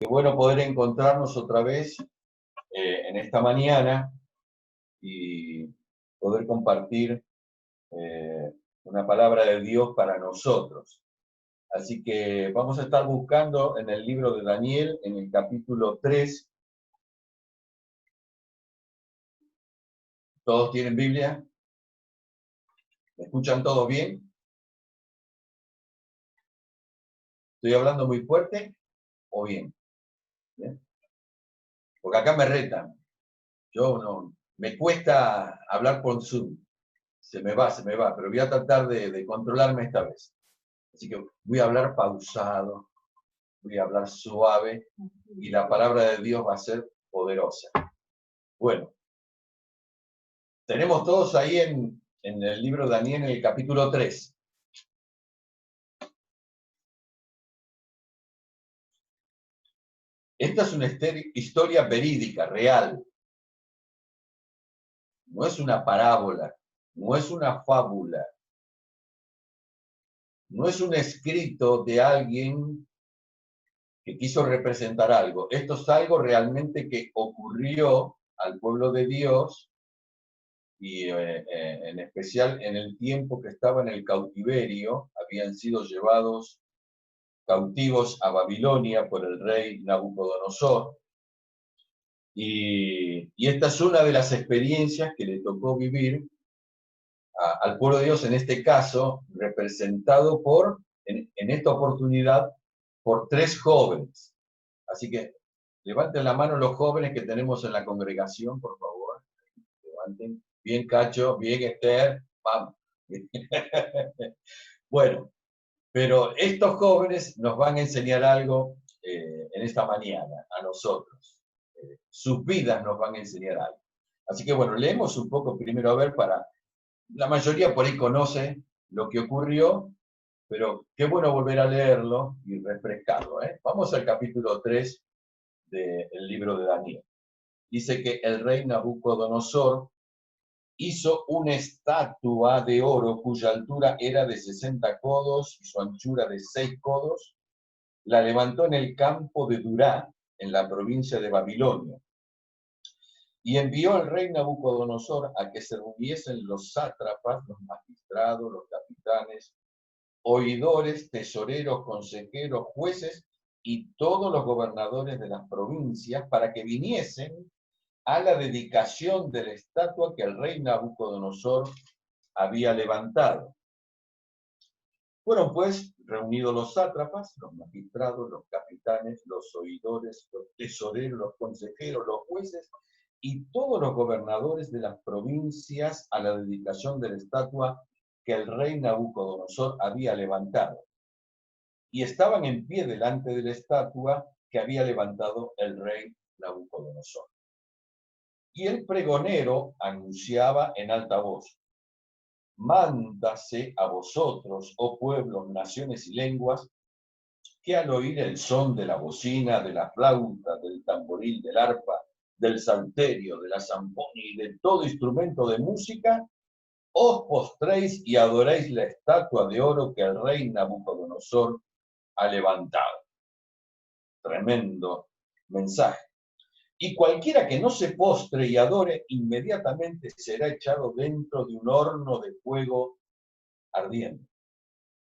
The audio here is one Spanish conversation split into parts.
Qué bueno poder encontrarnos otra vez en esta mañana y poder compartir una palabra de Dios para nosotros. Así que vamos a estar buscando en el libro de Daniel, en el capítulo 3. ¿Todos tienen Biblia? ¿Me escuchan todos bien? ¿Estoy hablando muy fuerte o bien? ¿Bien? Porque acá me retan. Yo no, me cuesta hablar por Zoom. Se me va, pero voy a tratar de controlarme esta vez. Así que voy a hablar pausado, voy a hablar suave y la palabra de Dios va a ser poderosa. Bueno, tenemos todos ahí en el libro de Daniel, en el capítulo 3. Esta es una historia verídica, real. No es una parábola, no es una fábula, no es un escrito de alguien que quiso representar algo. Esto es algo realmente que ocurrió al pueblo de Dios y en especial en el tiempo que estaba en el cautiverio, habían sido llevados cautivos a Babilonia por el rey Nabucodonosor. Y esta es una de las experiencias que le tocó vivir al pueblo de Dios, en este caso, representado en esta oportunidad, por 3 jóvenes. Así que levanten la mano los jóvenes que tenemos en la congregación, por favor. Levanten. Bien, Cacho, bien, Esther. Vamos. Bueno, pero estos jóvenes nos van a enseñar algo en esta mañana, a nosotros. Sus vidas nos van a enseñar algo. Así que bueno, leemos un poco primero a ver para... La mayoría por ahí conoce lo que ocurrió, pero qué bueno volver a leerlo y refrescarlo. Vamos al capítulo 3 del libro de Daniel. Dice que el rey Nabucodonosor hizo una estatua de oro cuya altura era de 60 codos y su anchura de 6 codos. La levantó en el campo de Durá, en la provincia de Babilonia. Y envió al rey Nabucodonosor a que se reuniesen los sátrapas, los magistrados, los capitanes, oidores, tesoreros, consejeros, jueces y todos los gobernadores de las provincias para que viniesen a la dedicación de la estatua que el rey Nabucodonosor había levantado. Fueron pues reunidos los sátrapas, los magistrados, los capitanes, los oidores, los tesoreros, los consejeros, los jueces y todos los gobernadores de las provincias a la dedicación de la estatua que el rey Nabucodonosor había levantado. Y estaban en pie delante de la estatua que había levantado el rey Nabucodonosor. Y el pregonero anunciaba en alta voz: mándase a vosotros, oh pueblos, naciones y lenguas, que al oír el son de la bocina, de la flauta, del tamboril, del arpa, del salterio, de la zampoña y de todo instrumento de música, os postréis y adoréis la estatua de oro que el rey Nabucodonosor ha levantado. Tremendo mensaje. Y cualquiera que no se postre y adore, inmediatamente será echado dentro de un horno de fuego ardiente.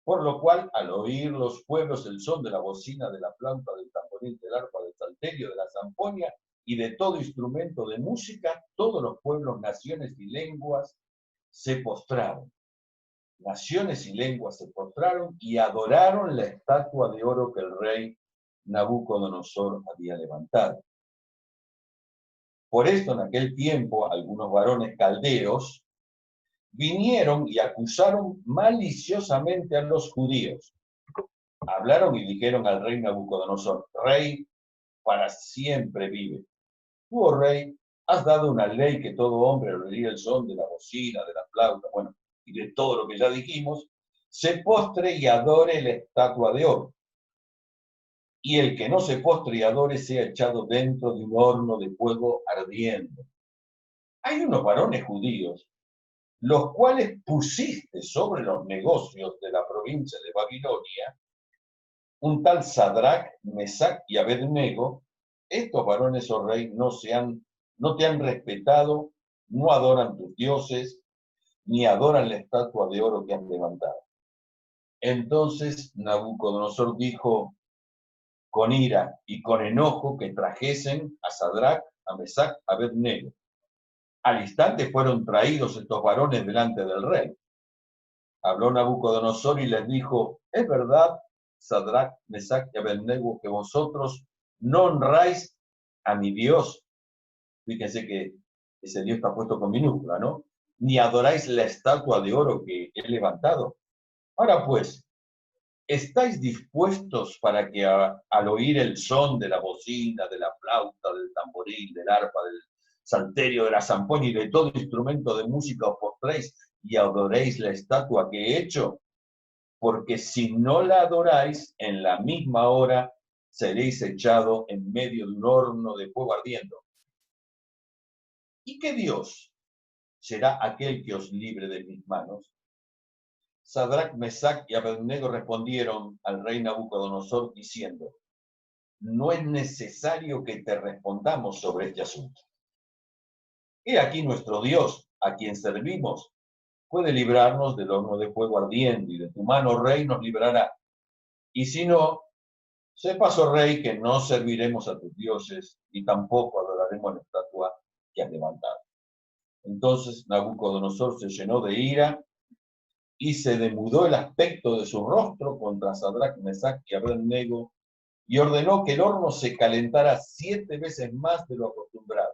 Por lo cual, al oír los pueblos el son de la bocina, de la flauta, del tamboril, del arpa, del salterio, de la zampoña y de todo instrumento de música, todos los pueblos, naciones y lenguas se postraron. Naciones y lenguas se postraron y adoraron la estatua de oro que el rey Nabucodonosor había levantado. Por esto, en aquel tiempo, algunos varones caldeos vinieron y acusaron maliciosamente a los judíos. Hablaron y dijeron al rey Nabucodonosor: rey, para siempre vive. Tú, oh rey, has dado una ley que todo hombre, al oír el son de la bocina, de la flauta, bueno, y de todo lo que ya dijimos, se postre y adore la estatua de oro. Y el que no se postre y adore sea echado dentro de un horno de fuego ardiendo. Hay unos varones judíos, los cuales pusiste sobre los negocios de la provincia de Babilonia, un tal Sadrac, Mesac y Abednego, estos varones, oh rey, no te han respetado, no adoran tus dioses, ni adoran la estatua de oro que has levantado. Entonces Nabucodonosor dijo con ira y con enojo que trajesen a Sadrac, a Mesac, a Abednego. Al instante fueron traídos estos varones delante del rey. Habló Nabucodonosor y les dijo, ¿es verdad, Sadrac, Mesac y Abednego, que vosotros no honráis a mi Dios? Fíjense que ese Dios está puesto con minúscula, ¿no? Ni adoráis la estatua de oro que he levantado. Ahora pues, ¿estáis dispuestos para que al oír el son de la bocina, de la flauta, del tamboril, del arpa, del salterio, de la zampoña y de todo instrumento de música os postréis y adoréis la estatua que he hecho? Porque si no la adoráis, en la misma hora seréis echado en medio de un horno de fuego ardiendo. ¿Y qué Dios será aquel que os libre de mis manos? Sadrac, Mesac y Abednego respondieron al rey Nabucodonosor diciendo, no es necesario que te respondamos sobre este asunto. He aquí nuestro Dios, a quien servimos, puede librarnos del horno de fuego ardiendo y de tu mano, rey, nos librará. Y si no, sepas, oh rey, que no serviremos a tus dioses y tampoco adoraremos la estatua que has levantado. Entonces Nabucodonosor se llenó de ira y se demudó el aspecto de su rostro contra Sadrac, Mesac y Abednego y ordenó que el horno se calentara 7 veces más de lo acostumbrado.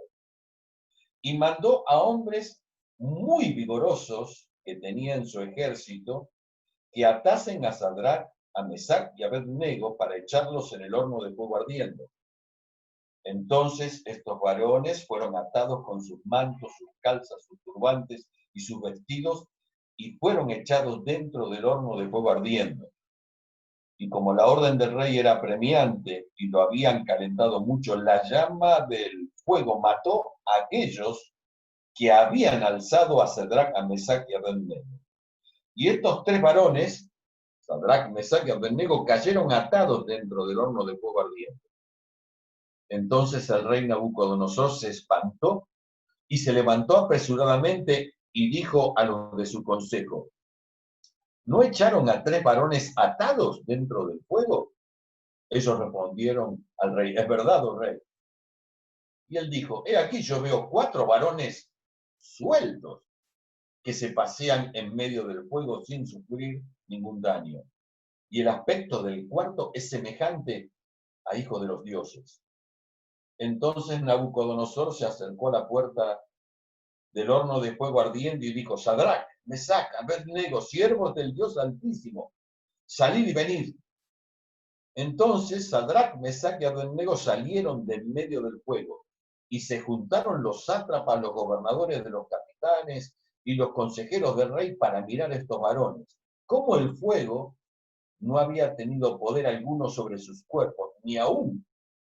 Y mandó a hombres muy vigorosos que tenía en su ejército que atasen a Sadrac, a Mesac y a Abednego para echarlos en el horno de fuego ardiendo. Entonces estos varones fueron atados con sus mantos, sus calzas, sus turbantes y sus vestidos y fueron echados dentro del horno de fuego ardiendo. Y como la orden del rey era apremiante y lo habían calentado mucho, la llama del fuego mató a aquellos que habían alzado a Sadrac, a Mesac y a Abednego. Y estos 3 varones, Sadrac, Mesac y Abednego, cayeron atados dentro del horno de fuego ardiente. Entonces el rey Nabucodonosor se espantó y se levantó apresuradamente y dijo a los de su consejo, ¿no echaron a 3 varones atados dentro del fuego? Ellos respondieron al rey, es verdad, oh rey. Y él dijo, he aquí yo veo 4 varones sueltos que se pasean en medio del fuego sin sufrir ningún daño. Y el aspecto del cuarto es semejante a hijo de los dioses. Entonces Nabucodonosor se acercó a la puerta del horno de fuego ardiente y dijo, Sadrac, Mesac, Abednego, siervos del Dios Altísimo, salid y venid. Entonces Sadrac, Mesac y Abednego salieron de en medio del fuego y se juntaron los sátrapas, los gobernadores de los capitanes y los consejeros del rey para mirar a estos varones. Cómo el fuego no había tenido poder alguno sobre sus cuerpos, ni aún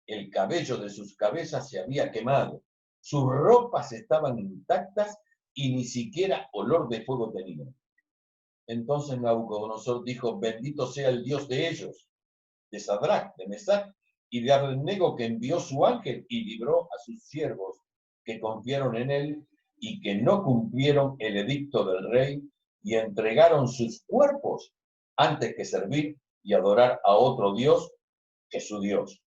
el cabello de sus cabezas se había quemado. Sus ropas estaban intactas y ni siquiera olor de fuego tenían. Entonces Nabucodonosor dijo, bendito sea el Dios de ellos, de Sadrac, de Mesac y de Abednego, que envió su ángel y libró a sus siervos que confiaron en él y que no cumplieron el edicto del rey y entregaron sus cuerpos antes que servir y adorar a otro Dios que su Dios.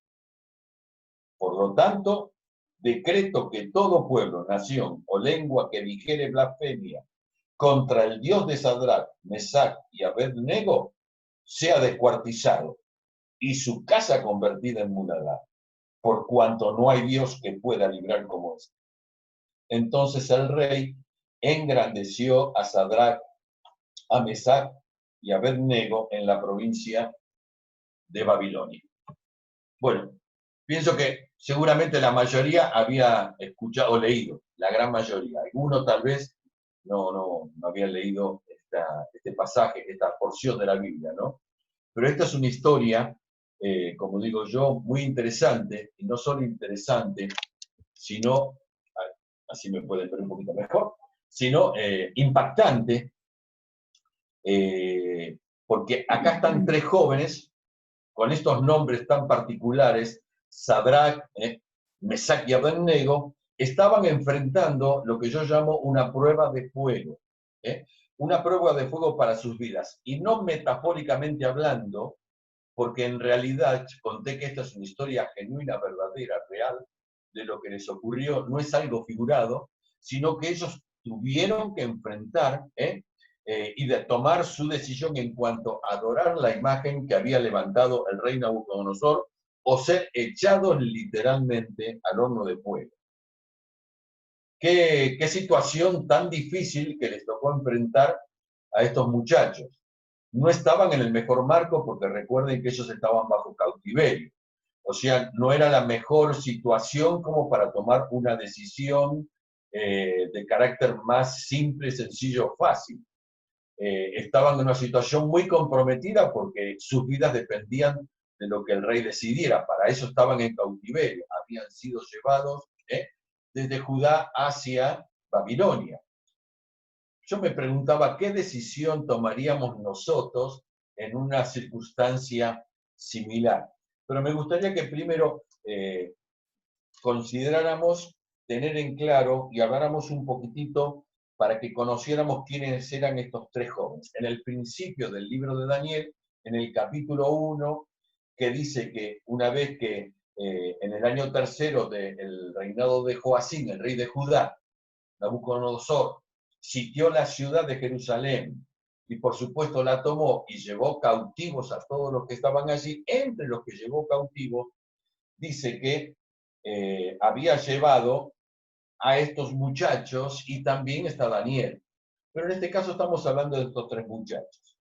Por lo tanto, decreto que todo pueblo, nación o lengua que dijere blasfemia contra el Dios de Sadrac, Mesac y Abednego sea descuartizado y su casa convertida en muladar, por cuanto no hay Dios que pueda librar como este. Entonces el rey engrandeció a Sadrac, a Mesac y a Abednego en la provincia de Babilonia. Bueno, pienso que seguramente la mayoría había escuchado o leído, la gran mayoría. Algunos tal vez no habían leído este pasaje, esta porción de la Biblia, ¿no? Pero esta es una historia, como digo yo, muy interesante, y no solo interesante, sino, así me pueden ver un poquito mejor, sino impactante, porque acá están 3 jóvenes con estos nombres tan particulares, Sadrach, Mesach y Abednego, estaban enfrentando lo que yo llamo una prueba de fuego. Una prueba de fuego para sus vidas. Y no metafóricamente hablando, porque en realidad conté que esta es una historia genuina, verdadera, real, de lo que les ocurrió, no es algo figurado, sino que ellos tuvieron que enfrentar y de tomar su decisión en cuanto a adorar la imagen que había levantado el rey Nabucodonosor o ser echados literalmente al horno de fuego. Qué situación tan difícil que les tocó enfrentar a estos muchachos. No estaban en el mejor marco porque recuerden que ellos estaban bajo cautiverio. O sea, no era la mejor situación como para tomar una decisión de carácter más simple, sencillo, fácil. Estaban en una situación muy comprometida porque sus vidas dependían de lo que el rey decidiera. Para eso estaban en cautiverio. Habían sido llevados desde Judá hacia Babilonia. Yo me preguntaba qué decisión tomaríamos nosotros en una circunstancia similar. Pero me gustaría que primero consideráramos tener en claro y habláramos un poquitito para que conociéramos quiénes eran estos tres jóvenes. En el principio del libro de Daniel, en el capítulo 1, que dice que una vez que en el año tercero del reinado de Joacín, el rey de Judá, Nabucodonosor, sitió la ciudad de Jerusalén y por supuesto la tomó y llevó cautivos a todos los que estaban allí. Entre los que llevó cautivos, dice que había llevado a estos muchachos y también está Daniel. Pero en este caso estamos hablando de estos tres muchachos.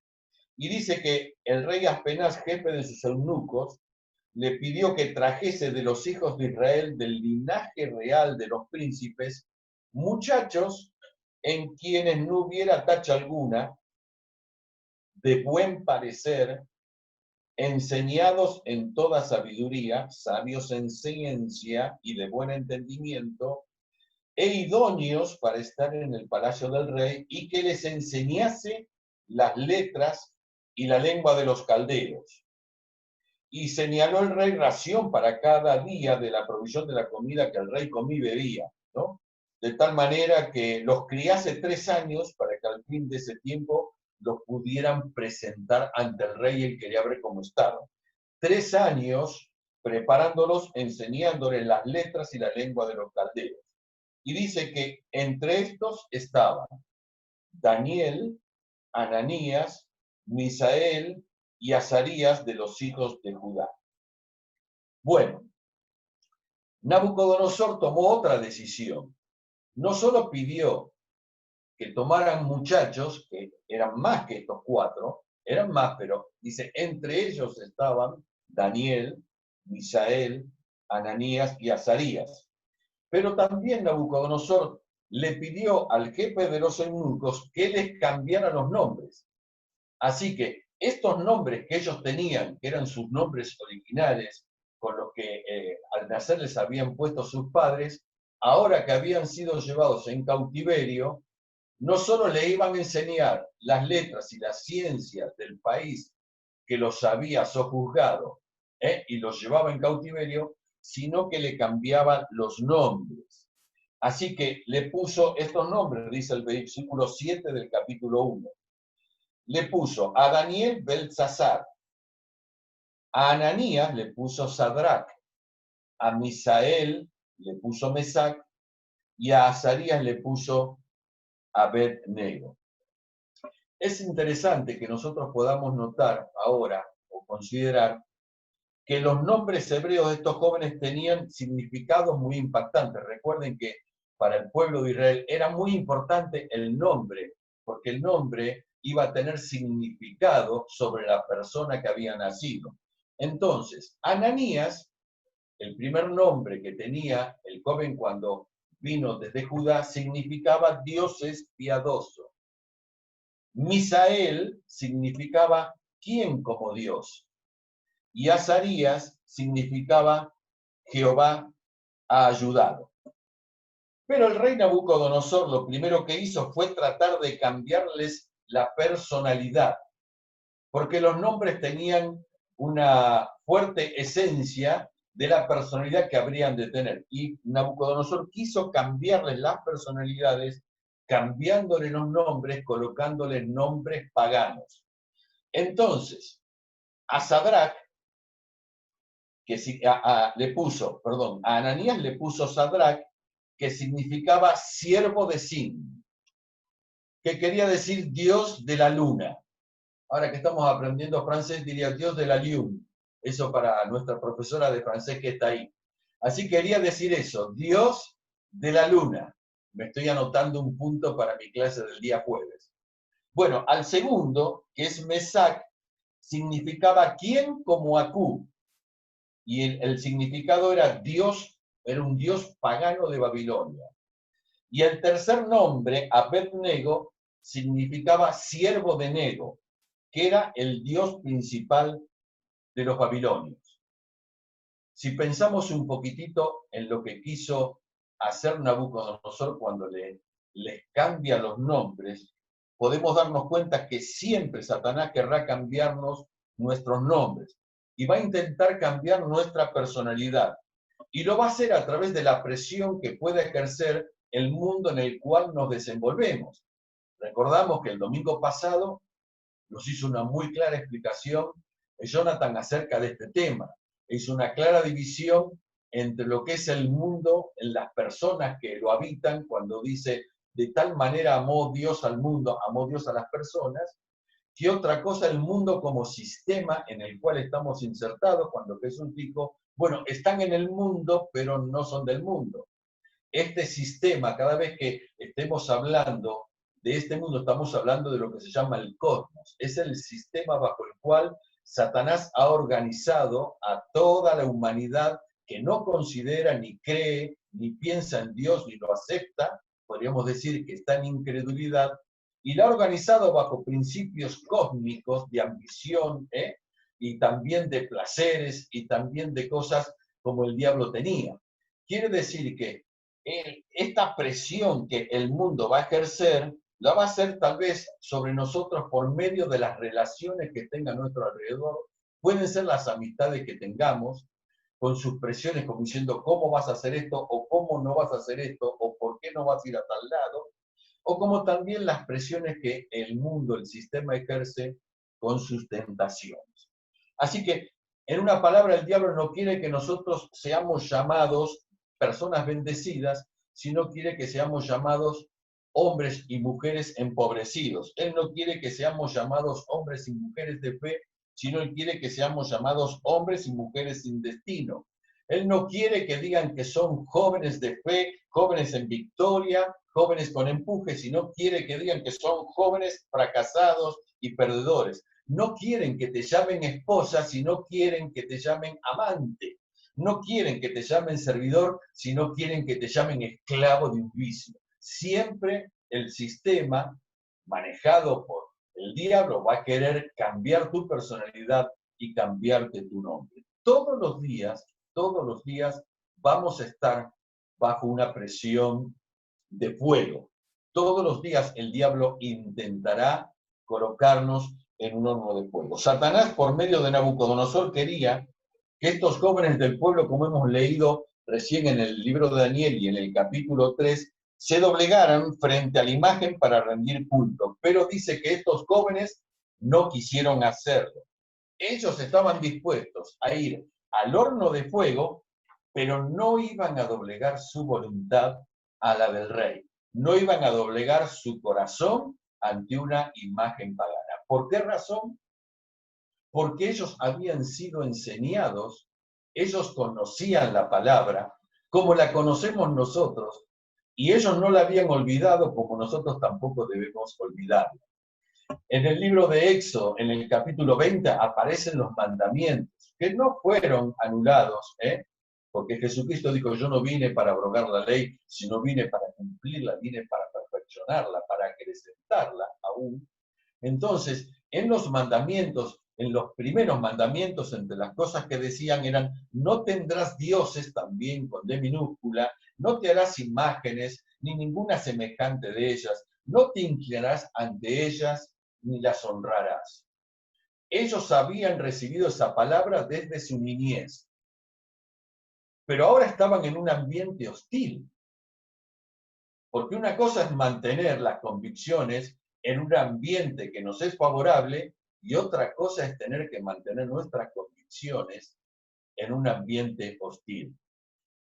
Y dice que el rey Aspenaz, jefe de sus eunucos, le pidió que trajese de los hijos de Israel, del linaje real de los príncipes, muchachos en quienes no hubiera tacha alguna, de buen parecer, enseñados en toda sabiduría, sabios en ciencia y de buen entendimiento, e idóneos para estar en el palacio del rey, y que les enseñase las letras y la lengua de los caldeos. Y señaló el rey ración para cada día de la provisión de la comida que el rey comía y bebía, ¿no? De tal manera que los criase 3 años para que al fin de ese tiempo los pudieran presentar ante el rey y él quería ver cómo estaban. 3 años preparándolos, enseñándoles las letras y la lengua de los caldeos. Y dice que entre estos estaban Daniel, Ananías, Misael y Azarías de los hijos de Judá. Bueno, Nabucodonosor tomó otra decisión. No solo pidió que tomaran muchachos, que eran más que estos 4, eran más, pero dice, entre ellos estaban Daniel, Misael, Ananías y Azarías. Pero también Nabucodonosor le pidió al jefe de los eunucos que les cambiara los nombres. Así que estos nombres que ellos tenían, que eran sus nombres originales, con los que al nacer les habían puesto sus padres, ahora que habían sido llevados en cautiverio, no solo le iban a enseñar las letras y las ciencias del país que los había sojuzgado y los llevaba en cautiverio, sino que le cambiaban los nombres. Así que le puso estos nombres, dice el versículo 7 del capítulo 1. Le puso a Daniel Beltsasar, a Ananías le puso Sadrach, a Misael le puso Mesac y a Azarías le puso Abednego. Es interesante que nosotros podamos notar ahora o considerar que los nombres hebreos de estos jóvenes tenían significados muy impactantes. Recuerden que para el pueblo de Israel era muy importante el nombre, porque el nombre iba a tener significado sobre la persona que había nacido. Entonces, Ananías, el primer nombre que tenía el joven cuando vino desde Judá, significaba Dios es piadoso. Misael significaba ¿quién como Dios? Y Azarías significaba Jehová ha ayudado. Pero el rey Nabucodonosor lo primero que hizo fue tratar de cambiarles la personalidad, porque los nombres tenían una fuerte esencia de la personalidad que habrían de tener. Y Nabucodonosor quiso cambiarles las personalidades, cambiándoles los nombres, colocándoles nombres paganos. Entonces, a Sadrach, a Ananías le puso Sadrach, que significaba siervo de Sin, que quería decir Dios de la luna. Ahora que estamos aprendiendo francés, diría Dios de la lune. Eso para nuestra profesora de francés que está ahí. Así quería decir eso, Dios de la luna. Me estoy anotando un punto para mi clase del día jueves. Bueno, al segundo, que es Mesac, significaba quién como Acú. Y el significado era Dios, era un dios pagano de Babilonia. Y el tercer nombre, Abed-Nego, significaba siervo de Nego, que era el dios principal de los babilonios. Si pensamos un poquitito en lo que quiso hacer Nabucodonosor cuando les cambia los nombres, podemos darnos cuenta que siempre Satanás querrá cambiarnos nuestros nombres y va a intentar cambiar nuestra personalidad. Y lo va a hacer a través de la presión que puede ejercer el mundo en el cual nos desenvolvemos. Recordamos que el domingo pasado nos hizo una muy clara explicación Jonathan acerca de este tema. Hizo una clara división entre lo que es el mundo, en las personas que lo habitan, cuando dice, de tal manera amó Dios al mundo, amó Dios a las personas, que otra cosa el mundo como sistema en el cual estamos insertados, cuando Jesús dijo, bueno, están en el mundo, pero no son del mundo. Este sistema, cada vez que estemos hablando de este mundo, estamos hablando de lo que se llama el cosmos. Es el sistema bajo el cual Satanás ha organizado a toda la humanidad que no considera, ni cree, ni piensa en Dios, ni lo acepta. Podríamos decir que está en incredulidad. Y la ha organizado bajo principios cósmicos de ambición, y también de placeres, y también de cosas como el diablo tenía. Quiere decir que esta presión que el mundo va a ejercer, la va a hacer tal vez sobre nosotros por medio de las relaciones que tenga a nuestro alrededor. Pueden ser las amistades que tengamos, con sus presiones como diciendo cómo vas a hacer esto, o cómo no vas a hacer esto, o por qué no vas a ir a tal lado, o como también las presiones que el mundo, el sistema ejerce con sus tentaciones. Así que, en una palabra, el diablo no quiere que nosotros seamos llamados personas bendecidas, sino quiere que seamos llamados hombres y mujeres empobrecidos. Él no quiere que seamos llamados hombres y mujeres de fe, sino él quiere que seamos llamados hombres y mujeres sin destino. Él no quiere que digan que son jóvenes de fe, jóvenes en victoria, jóvenes con empuje, sino quiere que digan que son jóvenes fracasados y perdedores. No quieren que te llamen esposa, sino quieren que te llamen amante. No quieren que te llamen servidor, sino quieren que te llamen esclavo de un vicio. Siempre el sistema manejado por el diablo va a querer cambiar tu personalidad y cambiarte tu nombre. Todos los días vamos a estar bajo una presión de fuego. Todos los días el diablo intentará colocarnos en un horno de fuego. Satanás, por medio de Nabucodonosor, quería que estos jóvenes del pueblo, como hemos leído recién en el libro de Daniel y en el capítulo 3, se doblegaran frente a la imagen para rendir culto. Pero dice que estos jóvenes no quisieron hacerlo. Ellos estaban dispuestos a ir al horno de fuego, pero no iban a doblegar su voluntad a la del rey. No iban a doblegar su corazón ante una imagen pagana. ¿Por qué razón? Porque ellos habían sido enseñados, ellos conocían la palabra como la conocemos nosotros, y ellos no la habían olvidado como nosotros tampoco debemos olvidarla. En el libro de Éxodo, en el capítulo 20, aparecen los mandamientos, que no fueron anulados, porque Jesucristo dijo, yo no vine para abrogar la ley, sino vine para cumplirla, vine para perfeccionarla, para acrecentarla aún. Entonces, en los mandamientos, en los primeros mandamientos, entre las cosas que decían eran, no tendrás dioses, también con D minúscula, no te harás imágenes, ni ninguna semejante de ellas, no te inclinarás ante ellas, ni las honrarás. Ellos habían recibido esa palabra desde su niñez, pero ahora estaban en un ambiente hostil, porque una cosa es mantener las convicciones en un ambiente que nos es favorable y otra cosa es tener que mantener nuestras convicciones en un ambiente hostil.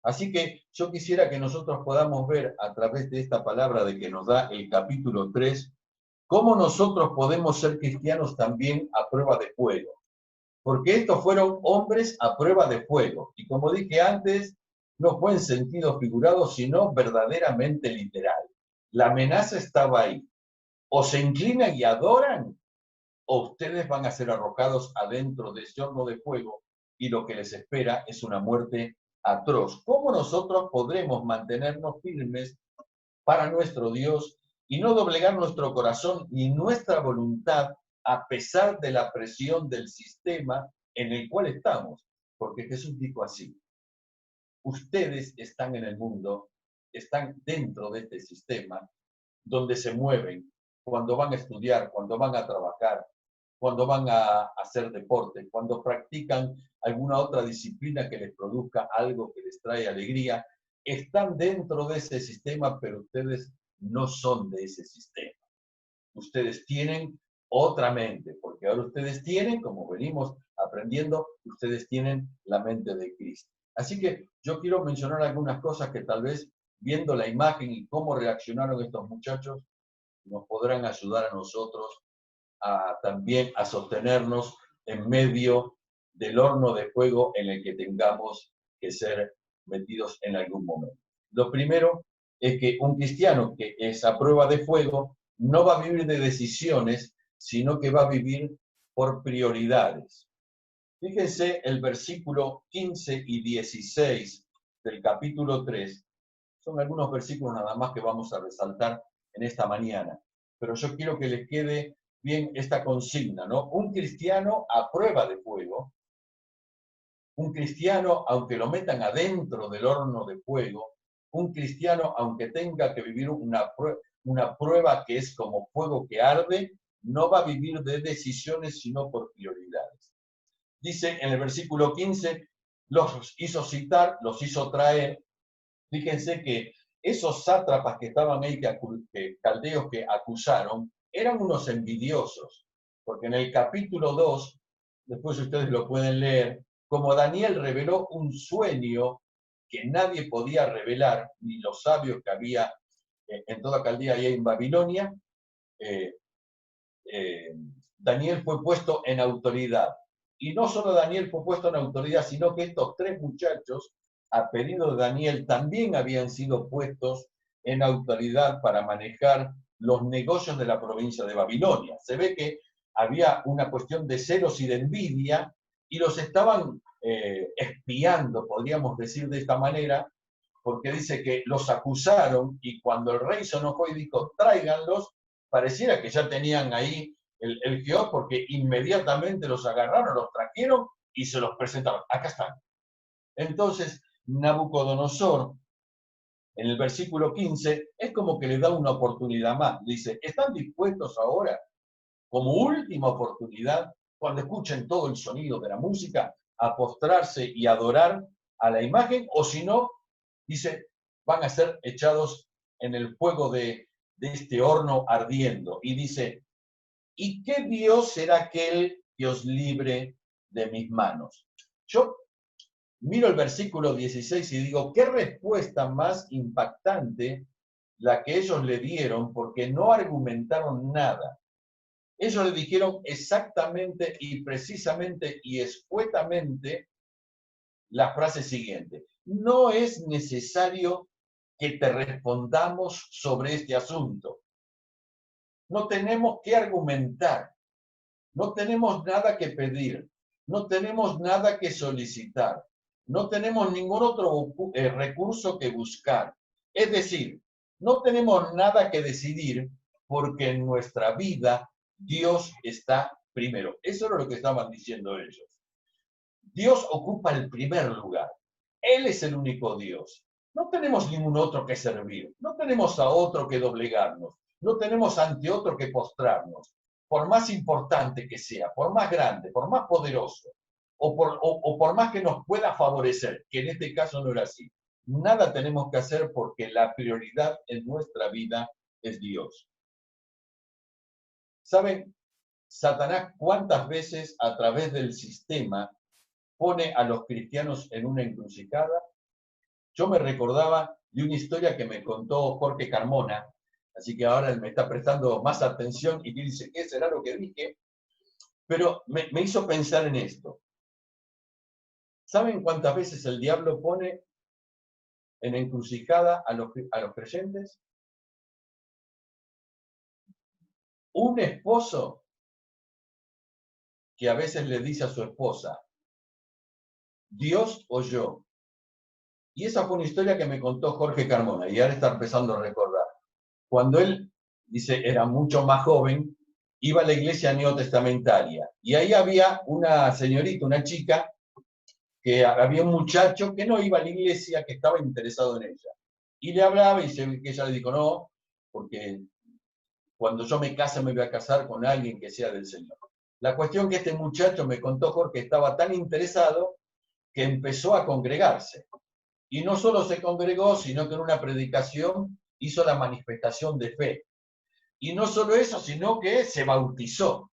Así que yo quisiera que nosotros podamos ver a través de esta palabra de que nos da el capítulo 3, cómo nosotros podemos ser cristianos también a prueba de fuego. Porque estos fueron hombres a prueba de fuego. Y como dije antes, no fue en sentido figurado, sino verdaderamente literal. La amenaza estaba ahí. O se inclinan y adoran, o ustedes van a ser arrojados adentro de ese horno de fuego y lo que les espera es una muerte atroz. ¿Cómo nosotros podremos mantenernos firmes para nuestro Dios y no doblegar nuestro corazón ni nuestra voluntad a pesar de la presión del sistema en el cual estamos? Porque Jesús dijo así: ustedes están en el mundo, están dentro de este sistema donde se mueven cuando van a estudiar, cuando van a trabajar, cuando van a hacer deporte, cuando practican alguna otra disciplina que les produzca algo que les trae alegría. Están dentro de ese sistema, pero ustedes no son de ese sistema. Ustedes tienen otra mente, porque ahora ustedes tienen, como venimos aprendiendo, ustedes tienen la mente de Cristo. Así que yo quiero mencionar algunas cosas que tal vez, viendo la imagen y cómo reaccionaron estos muchachos, nos podrán ayudar a nosotros también a sostenernos en medio del horno de fuego en el que tengamos que ser metidos en algún momento. Lo primero es que un cristiano que es a prueba de fuego no va a vivir de decisiones, sino que va a vivir por prioridades. Fíjense el versículo 15 y 16 del capítulo 3. Son algunos versículos nada más que vamos a resaltar en esta mañana. Pero yo quiero que les quede bien esta consigna, ¿no? Un cristiano a prueba de fuego, un cristiano aunque lo metan adentro del horno de fuego, un cristiano aunque tenga que vivir una prueba que es como fuego que arde, no va a vivir de decisiones sino por prioridades. Dice en el versículo 15, los hizo citar, los hizo traer. Fíjense que esos sátrapas que estaban ahí, caldeos que acusaron, eran unos envidiosos, porque en el capítulo 2, después ustedes lo pueden leer, como Daniel reveló un sueño que nadie podía revelar, ni los sabios que había en toda Caldea y en Babilonia, eh, eh, Daniel fue puesto en autoridad. Y no solo Daniel fue puesto en autoridad, sino que estos tres muchachos, a pedido de Daniel, también habían sido puestos en autoridad para manejar los negocios de la provincia de Babilonia. Se ve que había una cuestión de celos y de envidia y los estaban espiando, podríamos decir de esta manera, porque dice que los acusaron y cuando el rey se enojó y dijo, tráiganlos, pareciera que ya tenían ahí el Jehová, porque inmediatamente los agarraron, los trajeron y se los presentaron. Acá están. Entonces, Nabucodonosor, en el versículo 15, es como que le da una oportunidad más. Dice, ¿están dispuestos ahora, como última oportunidad, cuando escuchen todo el sonido de la música, a postrarse y adorar a la imagen? O si no, dice, van a ser echados en el fuego de este horno ardiendo. Y dice, ¿y qué Dios será aquel que os libre de mis manos? Yo miro el versículo 16 y digo, ¿qué respuesta más impactante la que ellos le dieron? Porque no argumentaron nada. Ellos le dijeron exactamente y precisamente y escuetamente la frase siguiente: no es necesario que te respondamos sobre este asunto. No tenemos que argumentar, no tenemos nada que pedir, no tenemos nada que solicitar, no tenemos ningún otro recurso que buscar. Es decir, no tenemos nada que decidir porque en nuestra vida Dios está primero. Eso era lo que estaban diciendo ellos. Dios ocupa el primer lugar. Él es el único Dios. No tenemos ningún otro que servir. No tenemos a otro que doblegarnos. No tenemos ante otro que postrarnos. por más importante que sea, por más grande, por más poderoso, o por más que nos pueda favorecer, que en este caso no era así, nada tenemos que hacer porque la prioridad en nuestra vida es Dios. ¿Saben, Satanás cuántas veces a través del sistema pone a los cristianos en una encrucijada? Yo me recordaba de una historia que me contó Jorge Carmona, así que ahora él me está prestando más atención y dice, ¿qué será lo que dije? Pero me hizo pensar en esto. ¿Saben cuántas veces el diablo pone en encrucijada a los creyentes? Un esposo que a veces le dice a su esposa, Dios o yo. Y esa fue una historia que me contó Jorge Carmona, y ahora está empezando a recordar. Cuando él, dice, era mucho más joven, iba a la iglesia neotestamentaria, y ahí había una señorita, una chica, que había un muchacho que no iba a la iglesia, que estaba interesado en ella. Y le hablaba, y que ella le dijo, no, porque cuando yo me case me voy a casar con alguien que sea del Señor. La cuestión que este muchacho me contó Jorge estaba tan interesado que empezó a congregarse. Y no solo se congregó, sino que en una predicación hizo la manifestación de fe. Y no solo eso, sino que se bautizó.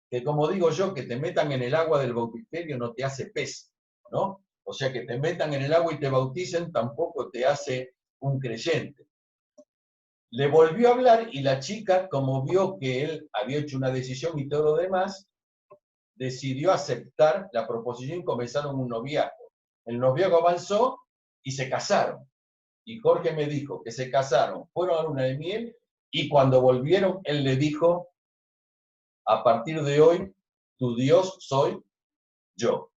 Que como digo yo, que te metan en el agua del bautisterio no te hace pez, ¿no? O sea, que te metan en el agua y te bauticen tampoco te hace un creyente. Le volvió a hablar y la chica, como vio que él había hecho una decisión y todo lo demás, decidió aceptar la proposición y comenzaron un noviazgo. El noviazgo avanzó y se casaron. Y Jorge me dijo que se casaron, fueron a luna de miel y cuando volvieron, él le dijo, a partir de hoy, tu Dios soy yo.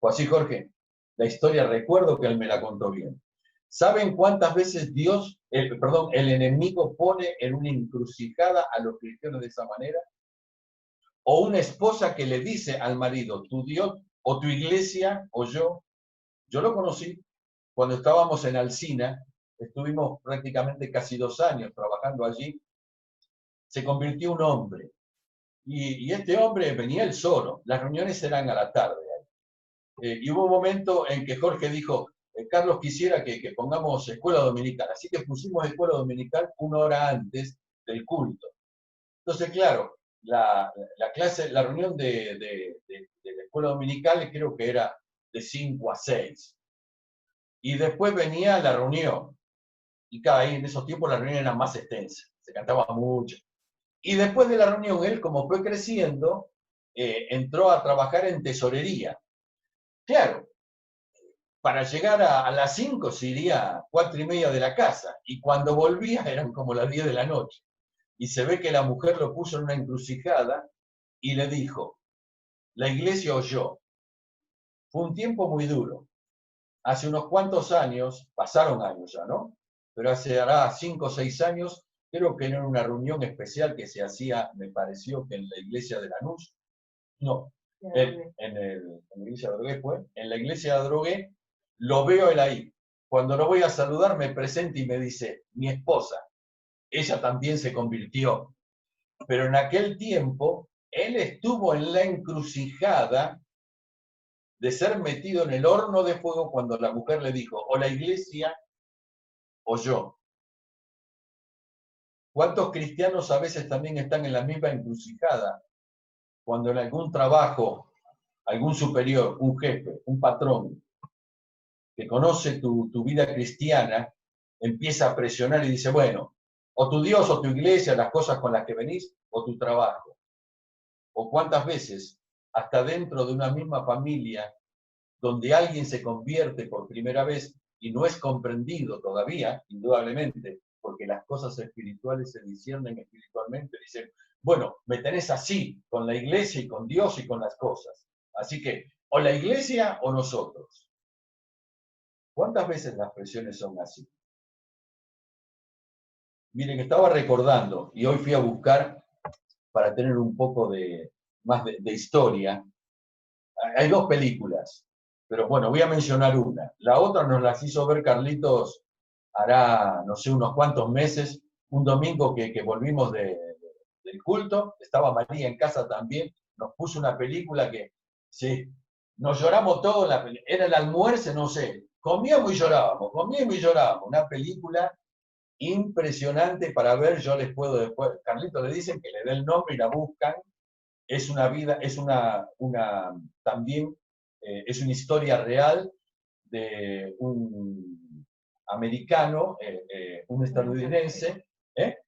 Fue así, Jorge. La historia recuerdo que él me la contó bien. ¿Saben cuántas veces el enemigo pone en una encrucijada a los cristianos de esa manera? O una esposa que le dice al marido, tu Dios o tu iglesia o yo. Yo lo conocí cuando estábamos en Alsina, estuvimos prácticamente casi 2 años trabajando allí, se convirtió un hombre. Y este hombre venía él solo, las reuniones eran a la tarde. Y hubo un momento en que Jorge dijo, Carlos quisiera que pongamos escuela dominical, así que pusimos escuela dominical 1 hora antes del culto. Entonces, claro, la reunión de la escuela dominical creo que era de 5 a 6. Y después venía la reunión. Y cada ahí en esos tiempos la reunión era más extensa, se cantaba mucho. Y después de la reunión, él, como fue creciendo, entró a trabajar en tesorería. Claro, para llegar a las 5 se iría a 4:30 de la casa, y cuando volvía eran como las 10 de la noche. Y se ve que la mujer lo puso en una encrucijada y le dijo, la iglesia o yo. Fue un tiempo muy duro. Hace unos cuantos años, pasaron años ya, ¿no? Pero hará 5 o 6 años, creo que en una reunión especial que se hacía, me pareció que en la iglesia de Lanús, no, en la iglesia de Adrogué fue, en la iglesia de Adrogué, lo veo él ahí. Cuando lo voy a saludar, me presenta y me dice, mi esposa, ella también se convirtió. Pero en aquel tiempo, él estuvo en la encrucijada de ser metido en el horno de fuego cuando la mujer le dijo, o la iglesia o yo. ¿Cuántos cristianos a veces también están en la misma encrucijada cuando en algún trabajo, algún superior, un jefe, un patrón, que conoce tu vida cristiana, empieza a presionar y dice, bueno, o tu Dios o tu iglesia, las cosas con las que venís, o tu trabajo? ¿O cuántas veces, hasta dentro de una misma familia, donde alguien se convierte por primera vez y no es comprendido todavía, indudablemente, porque las cosas espirituales se disciernen espiritualmente, dicen, bueno, me tenés así, con la iglesia y con Dios y con las cosas. Así que, o la iglesia o nosotros. ¿Cuántas veces las presiones son así? Miren, estaba recordando, y hoy fui a buscar, para tener un poco más de historia, hay 2 películas, pero bueno, voy a mencionar una. La otra nos las hizo ver Carlitos hará, no sé, unos cuantos meses, un domingo que volvimos del culto, estaba María en casa también, nos puso una película que, sí, nos lloramos todos, era el almuerzo, no sé, comíamos y llorábamos, una película impresionante para ver, yo les puedo después, Carlitos le dicen que le dé el nombre y la buscan, es una vida, es también, es una historia real de un americano, un estadounidense, ¿eh?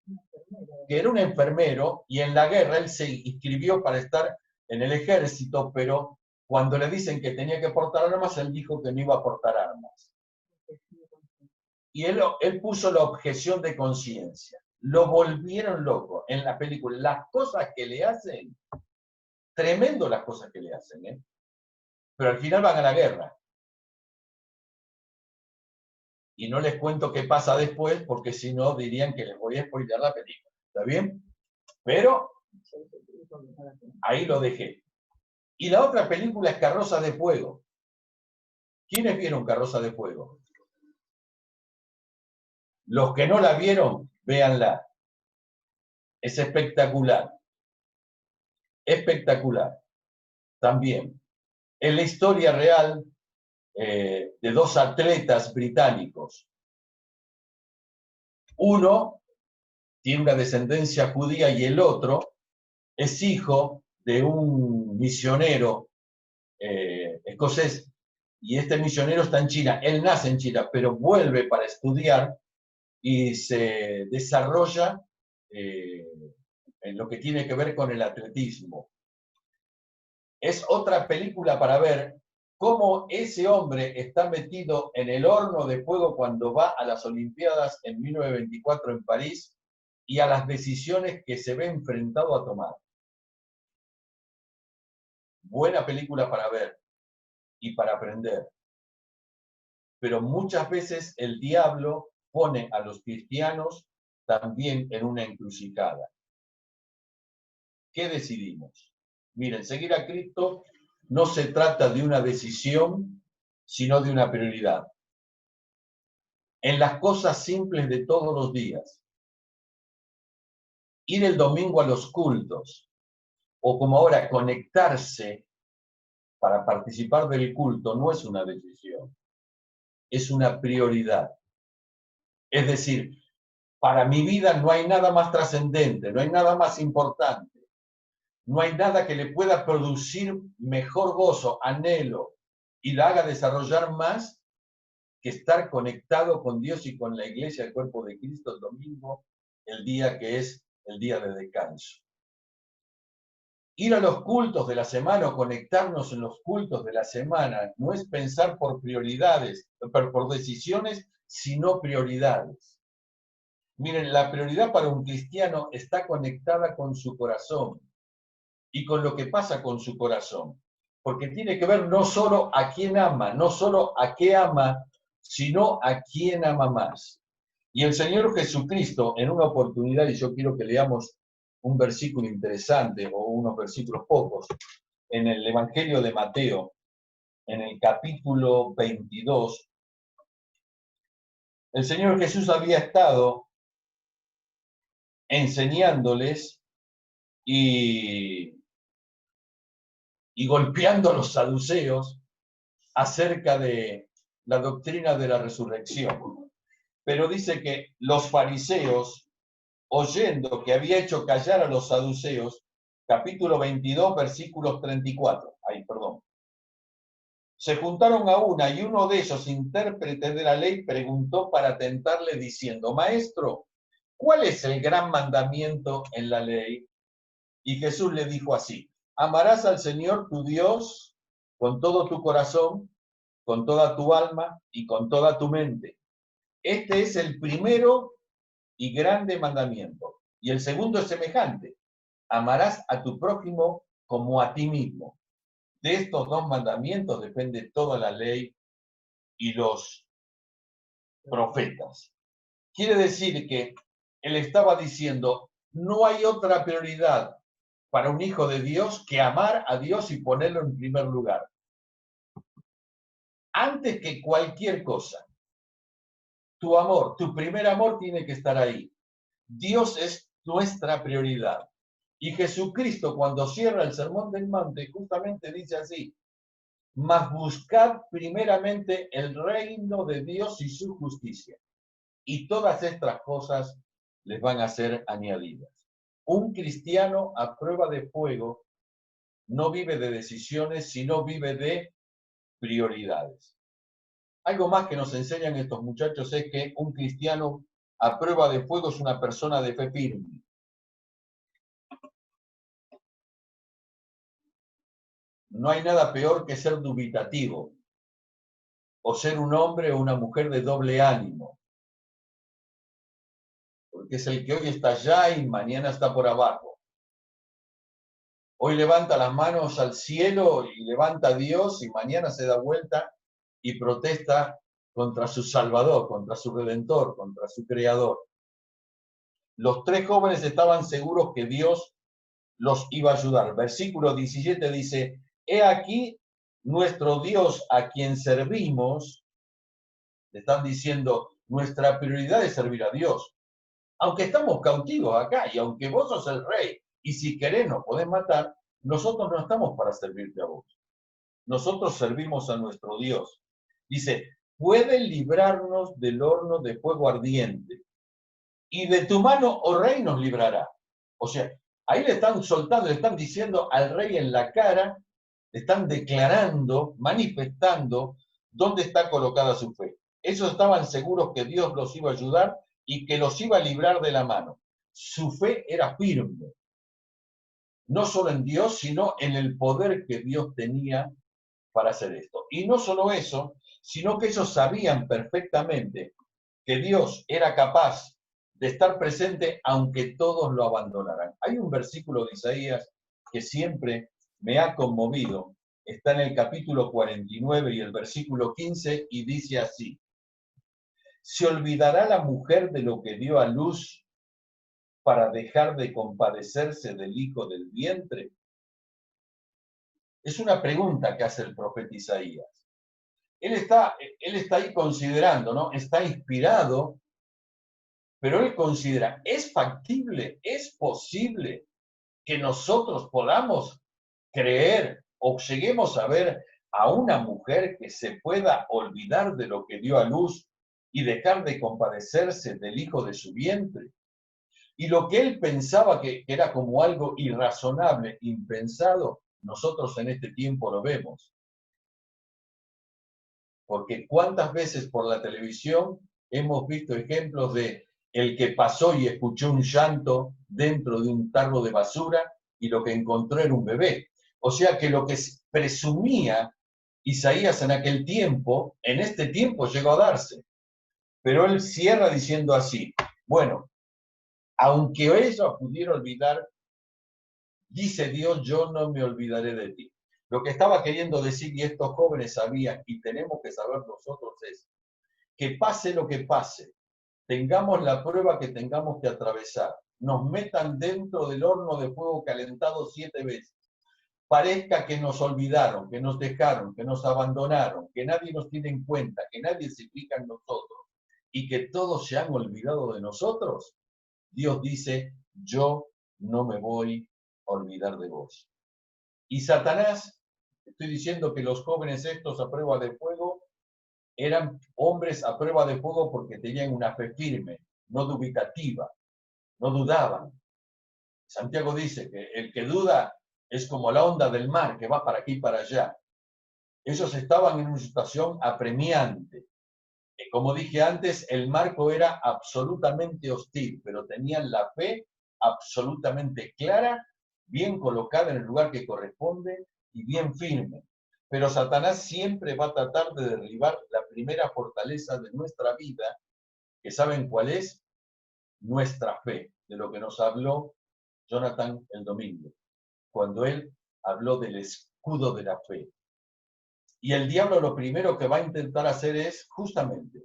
Que era un enfermero y en la guerra él se inscribió para estar en el ejército, pero cuando le dicen que tenía que portar armas, él dijo que no iba a portar armas. Y él puso la objeción de conciencia. Lo volvieron loco en la película. Las cosas que le hacen, tremendo las cosas que le hacen, ¿eh? Pero al final van a la guerra. Y no les cuento qué pasa después, porque si no dirían que les voy a spoilear la película. ¿Está bien? Pero ahí lo dejé. Y la otra película es Carroza de Fuego. ¿Quiénes vieron Carroza de Fuego? Los que no la vieron, véanla. Es espectacular. Espectacular. También. Es la historia real de dos atletas británicos. Uno tiene una descendencia judía y el otro es hijo de un misionero escocés. Y este misionero está en China. Él nace en China, pero vuelve para estudiar y se desarrolla en lo que tiene que ver con el atletismo. Es otra película para ver cómo ese hombre está metido en el horno de fuego cuando va a las Olimpiadas en 1924 en París y a las decisiones que se ve enfrentado a tomar. Buena película para ver y para aprender. Pero muchas veces el diablo pone a los cristianos también en una encrucijada. ¿Qué decidimos? Miren, seguir a Cristo no se trata de una decisión, sino de una prioridad. En las cosas simples de todos los días. Ir el domingo a los cultos, o como ahora, conectarse para participar del culto, no es una decisión, es una prioridad. Es decir, para mi vida no hay nada más trascendente, no hay nada más importante, no hay nada que le pueda producir mejor gozo, anhelo y la haga desarrollar más que estar conectado con Dios y con la iglesia, el cuerpo de Cristo, el domingo, el día que es el día de descanso. Ir a los cultos de la semana o conectarnos en los cultos de la semana no es pensar por prioridades, por decisiones, sino prioridades. Miren, la prioridad para un cristiano está conectada con su corazón y con lo que pasa con su corazón. Porque tiene que ver no solo a quién ama, no solo a qué ama, sino a quién ama más. Y el Señor Jesucristo, en una oportunidad, y yo quiero que leamos un versículo interesante, o unos versículos pocos, en el Evangelio de Mateo, en el capítulo 22, el Señor Jesús había estado enseñándoles y golpeando a los saduceos acerca de la doctrina de la resurrección. Pero dice que los fariseos, oyendo que había hecho callar a los saduceos, capítulo 22, versículos 34, se juntaron a una y uno de ellos, intérprete de la ley, preguntó para tentarle diciendo, Maestro, ¿cuál es el gran mandamiento en la ley? Y Jesús le dijo así, amarás al Señor tu Dios con todo tu corazón, con toda tu alma y con toda tu mente. Este es el primero y grande mandamiento. Y el segundo es semejante. Amarás a tu prójimo como a ti mismo. De estos dos mandamientos depende toda la ley y los profetas. Quiere decir que él estaba diciendo, no hay otra prioridad para un hijo de Dios que amar a Dios y ponerlo en primer lugar. Antes que cualquier cosa, tu amor, tu primer amor tiene que estar ahí. Dios es nuestra prioridad. Y Jesucristo, cuando cierra el Sermón del Monte, justamente dice así: mas buscad primeramente el reino de Dios y su justicia, y todas estas cosas les van a ser añadidas. Un cristiano a prueba de fuego no vive de decisiones, sino vive de prioridades. Algo más que nos enseñan estos muchachos es que un cristiano a prueba de fuego es una persona de fe firme. No hay nada peor que ser dubitativo o ser un hombre o una mujer de doble ánimo, porque es el que hoy está allá y mañana está por abajo. Hoy levanta las manos al cielo y levanta a Dios y mañana se da vuelta y protesta contra su Salvador, contra su Redentor, contra su Creador. Los tres jóvenes estaban seguros que Dios los iba a ayudar. Versículo 17 dice: he aquí nuestro Dios a quien servimos. Le están diciendo, nuestra prioridad es servir a Dios. Aunque estamos cautivos acá y aunque vos sos el rey y si querés nos podés matar, nosotros no estamos para servirte a vos. Nosotros servimos a nuestro Dios. Dice, puede librarnos del horno de fuego ardiente y de tu mano, oh rey, nos librará. O sea, ahí le están soltando, le están diciendo al rey en la cara, le están declarando, manifestando dónde está colocada su fe. Ellos estaban seguros que Dios los iba a ayudar y que los iba a librar de la mano. Su fe era firme, no solo en Dios, sino en el poder que Dios tenía para hacer esto. Y no solo eso, sino que ellos sabían perfectamente que Dios era capaz de estar presente aunque todos lo abandonaran. Hay un versículo de Isaías que siempre me ha conmovido. Está en el capítulo 49 y el versículo 15 y dice así: ¿se olvidará la mujer de lo que dio a luz para dejar de compadecerse del hijo del vientre? Es una pregunta que hace el profeta Isaías. Él está ahí considerando, ¿no? Está inspirado, pero él considera, ¿es factible, es posible que nosotros podamos creer o lleguemos a ver a una mujer que se pueda olvidar de lo que dio a luz y dejar de compadecerse del hijo de su vientre? Y lo que él pensaba que era como algo irrazonable, impensado, nosotros en este tiempo lo vemos. Porque cuántas veces por la televisión hemos visto ejemplos de el que pasó y escuchó un llanto dentro de un tarro de basura y lo que encontró era un bebé. O sea que lo que presumía Isaías en aquel tiempo, en este tiempo llegó a darse. Pero él cierra diciendo así: bueno, aunque ellos pudieron olvidar, dice Dios, yo no me olvidaré de ti. Lo que estaba queriendo decir, y estos jóvenes sabían, y tenemos que saber nosotros, es que pase lo que pase, tengamos la prueba que tengamos que atravesar, nos metan dentro del horno de fuego calentado 7 veces, parezca que nos olvidaron, que nos dejaron, que nos abandonaron, que nadie nos tiene en cuenta, que nadie se fija en nosotros y que todos se han olvidado de nosotros, Dios dice, yo no me voy a olvidar de vos. Y Satanás, estoy diciendo que los jóvenes estos a prueba de fuego eran hombres a prueba de fuego porque tenían una fe firme, no dubitativa, no dudaban. Santiago dice que el que duda es como la onda del mar que va para aquí y para allá. Ellos estaban en una situación apremiante. Como dije antes, el marco era absolutamente hostil, pero tenían la fe absolutamente clara, bien colocada en el lugar que corresponde y bien firme. Pero Satanás siempre va a tratar de derribar la primera fortaleza de nuestra vida, que ¿saben cuál es? Nuestra fe, de lo que nos habló Jonathan el domingo, cuando él habló del escudo de la fe. Y el diablo lo primero que va a intentar hacer es, justamente,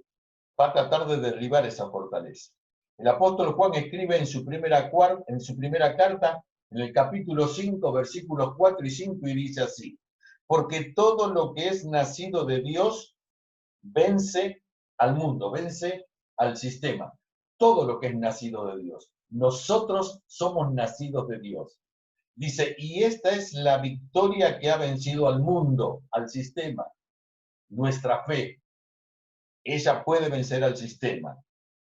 va a tratar de derribar esa fortaleza. El apóstol Juan escribe en su primera carta, en el capítulo 5, versículos 4 y 5, y dice así: porque todo lo que es nacido de Dios vence al mundo, vence al sistema. Todo lo que es nacido de Dios. Nosotros somos nacidos de Dios. Dice, y esta es la victoria que ha vencido al mundo, al sistema, nuestra fe. Ella puede vencer al sistema.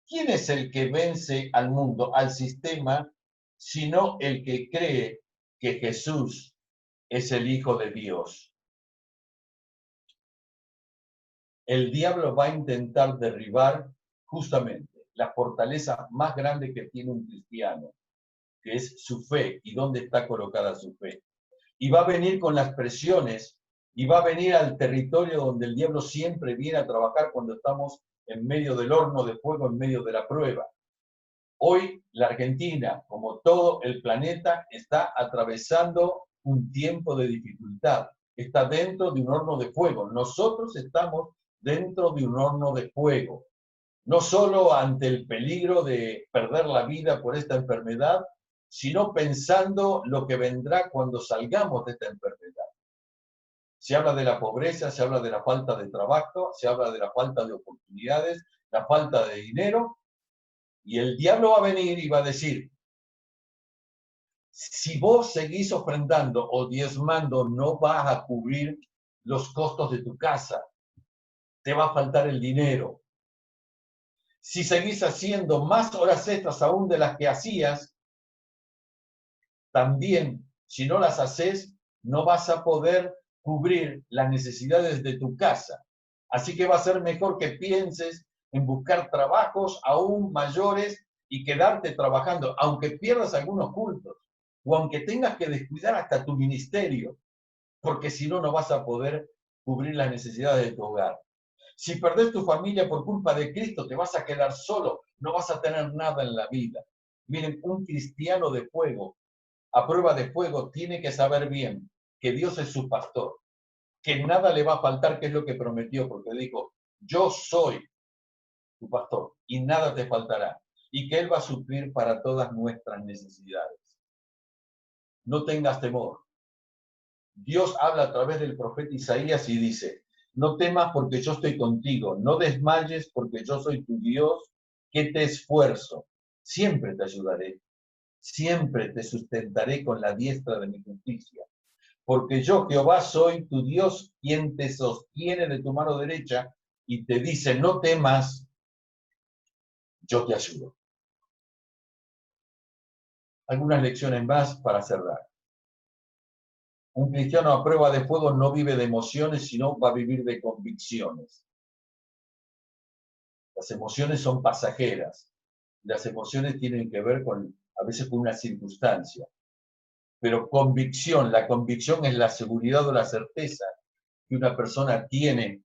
¿Quién es el que vence al mundo, al sistema, sino el que cree que Jesús es el Hijo de Dios? El diablo va a intentar derribar justamente la fortaleza más grande que tiene un cristiano, que es su fe y dónde está colocada su fe. Y va a venir con las presiones y va a venir al territorio donde el diablo siempre viene a trabajar cuando estamos en medio del horno de fuego, en medio de la prueba. Hoy la Argentina, como todo el planeta, está atravesando un tiempo de dificultad. Está dentro de un horno de fuego. Nosotros estamos dentro de un horno de fuego. No solo ante el peligro de perder la vida por esta enfermedad, sino pensando lo que vendrá cuando salgamos de esta enfermedad. Se habla de la pobreza, se habla de la falta de trabajo, se habla de la falta de oportunidades, la falta de dinero, y el diablo va a venir y va a decir, si vos seguís ofrendando o diezmando, no vas a cubrir los costos de tu casa, te va a faltar el dinero. Si seguís haciendo más horas extras aún de las que hacías, también, si no las haces, no vas a poder cubrir las necesidades de tu casa. Así que va a ser mejor que pienses en buscar trabajos aún mayores y quedarte trabajando, aunque pierdas algunos cultos, o aunque tengas que descuidar hasta tu ministerio, porque si no, no vas a poder cubrir las necesidades de tu hogar. Si perdés tu familia por culpa de Cristo, te vas a quedar solo, no vas a tener nada en la vida. Miren, un cristiano de fuego, a prueba de fuego, tiene que saber bien que Dios es su pastor, que nada le va a faltar, que es lo que prometió, porque dijo, yo soy tu pastor y nada te faltará, y que Él va a suplir para todas nuestras necesidades. No tengas temor. Dios habla a través del profeta Isaías y dice, no temas porque yo estoy contigo, no desmayes porque yo soy tu Dios, que te esfuerzo, siempre te ayudaré, siempre te sustentaré con la diestra de mi justicia. Porque yo, Jehová, soy tu Dios, quien te sostiene de tu mano derecha y te dice, no temas, yo te ayudo. Algunas lecciones más para cerrar. Un cristiano a prueba de fuego no vive de emociones, sino va a vivir de convicciones. Las emociones son pasajeras. Las emociones tienen que ver a veces con una circunstancia. Pero convicción, la convicción es la seguridad o la certeza que una persona tiene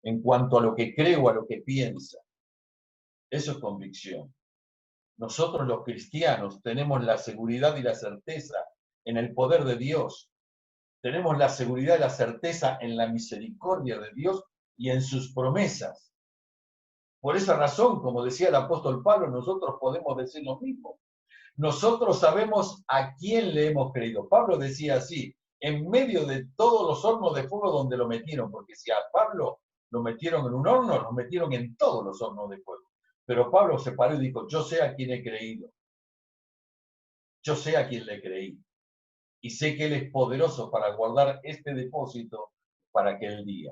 en cuanto a lo que cree o a lo que piensa. Eso es convicción. Nosotros los cristianos tenemos la seguridad y la certeza en el poder de Dios. Tenemos la seguridad y la certeza en la misericordia de Dios y en sus promesas. Por esa razón, como decía el apóstol Pablo, nosotros podemos decir lo mismo. Nosotros sabemos a quién le hemos creído. Pablo decía así, en medio de todos los hornos de fuego donde lo metieron, porque si a Pablo lo metieron en un horno, lo metieron en todos los hornos de fuego. Pero Pablo se paró y dijo, yo sé a quién he creído. Yo sé a quién le creí. Y sé que Él es poderoso para guardar este depósito para aquel día.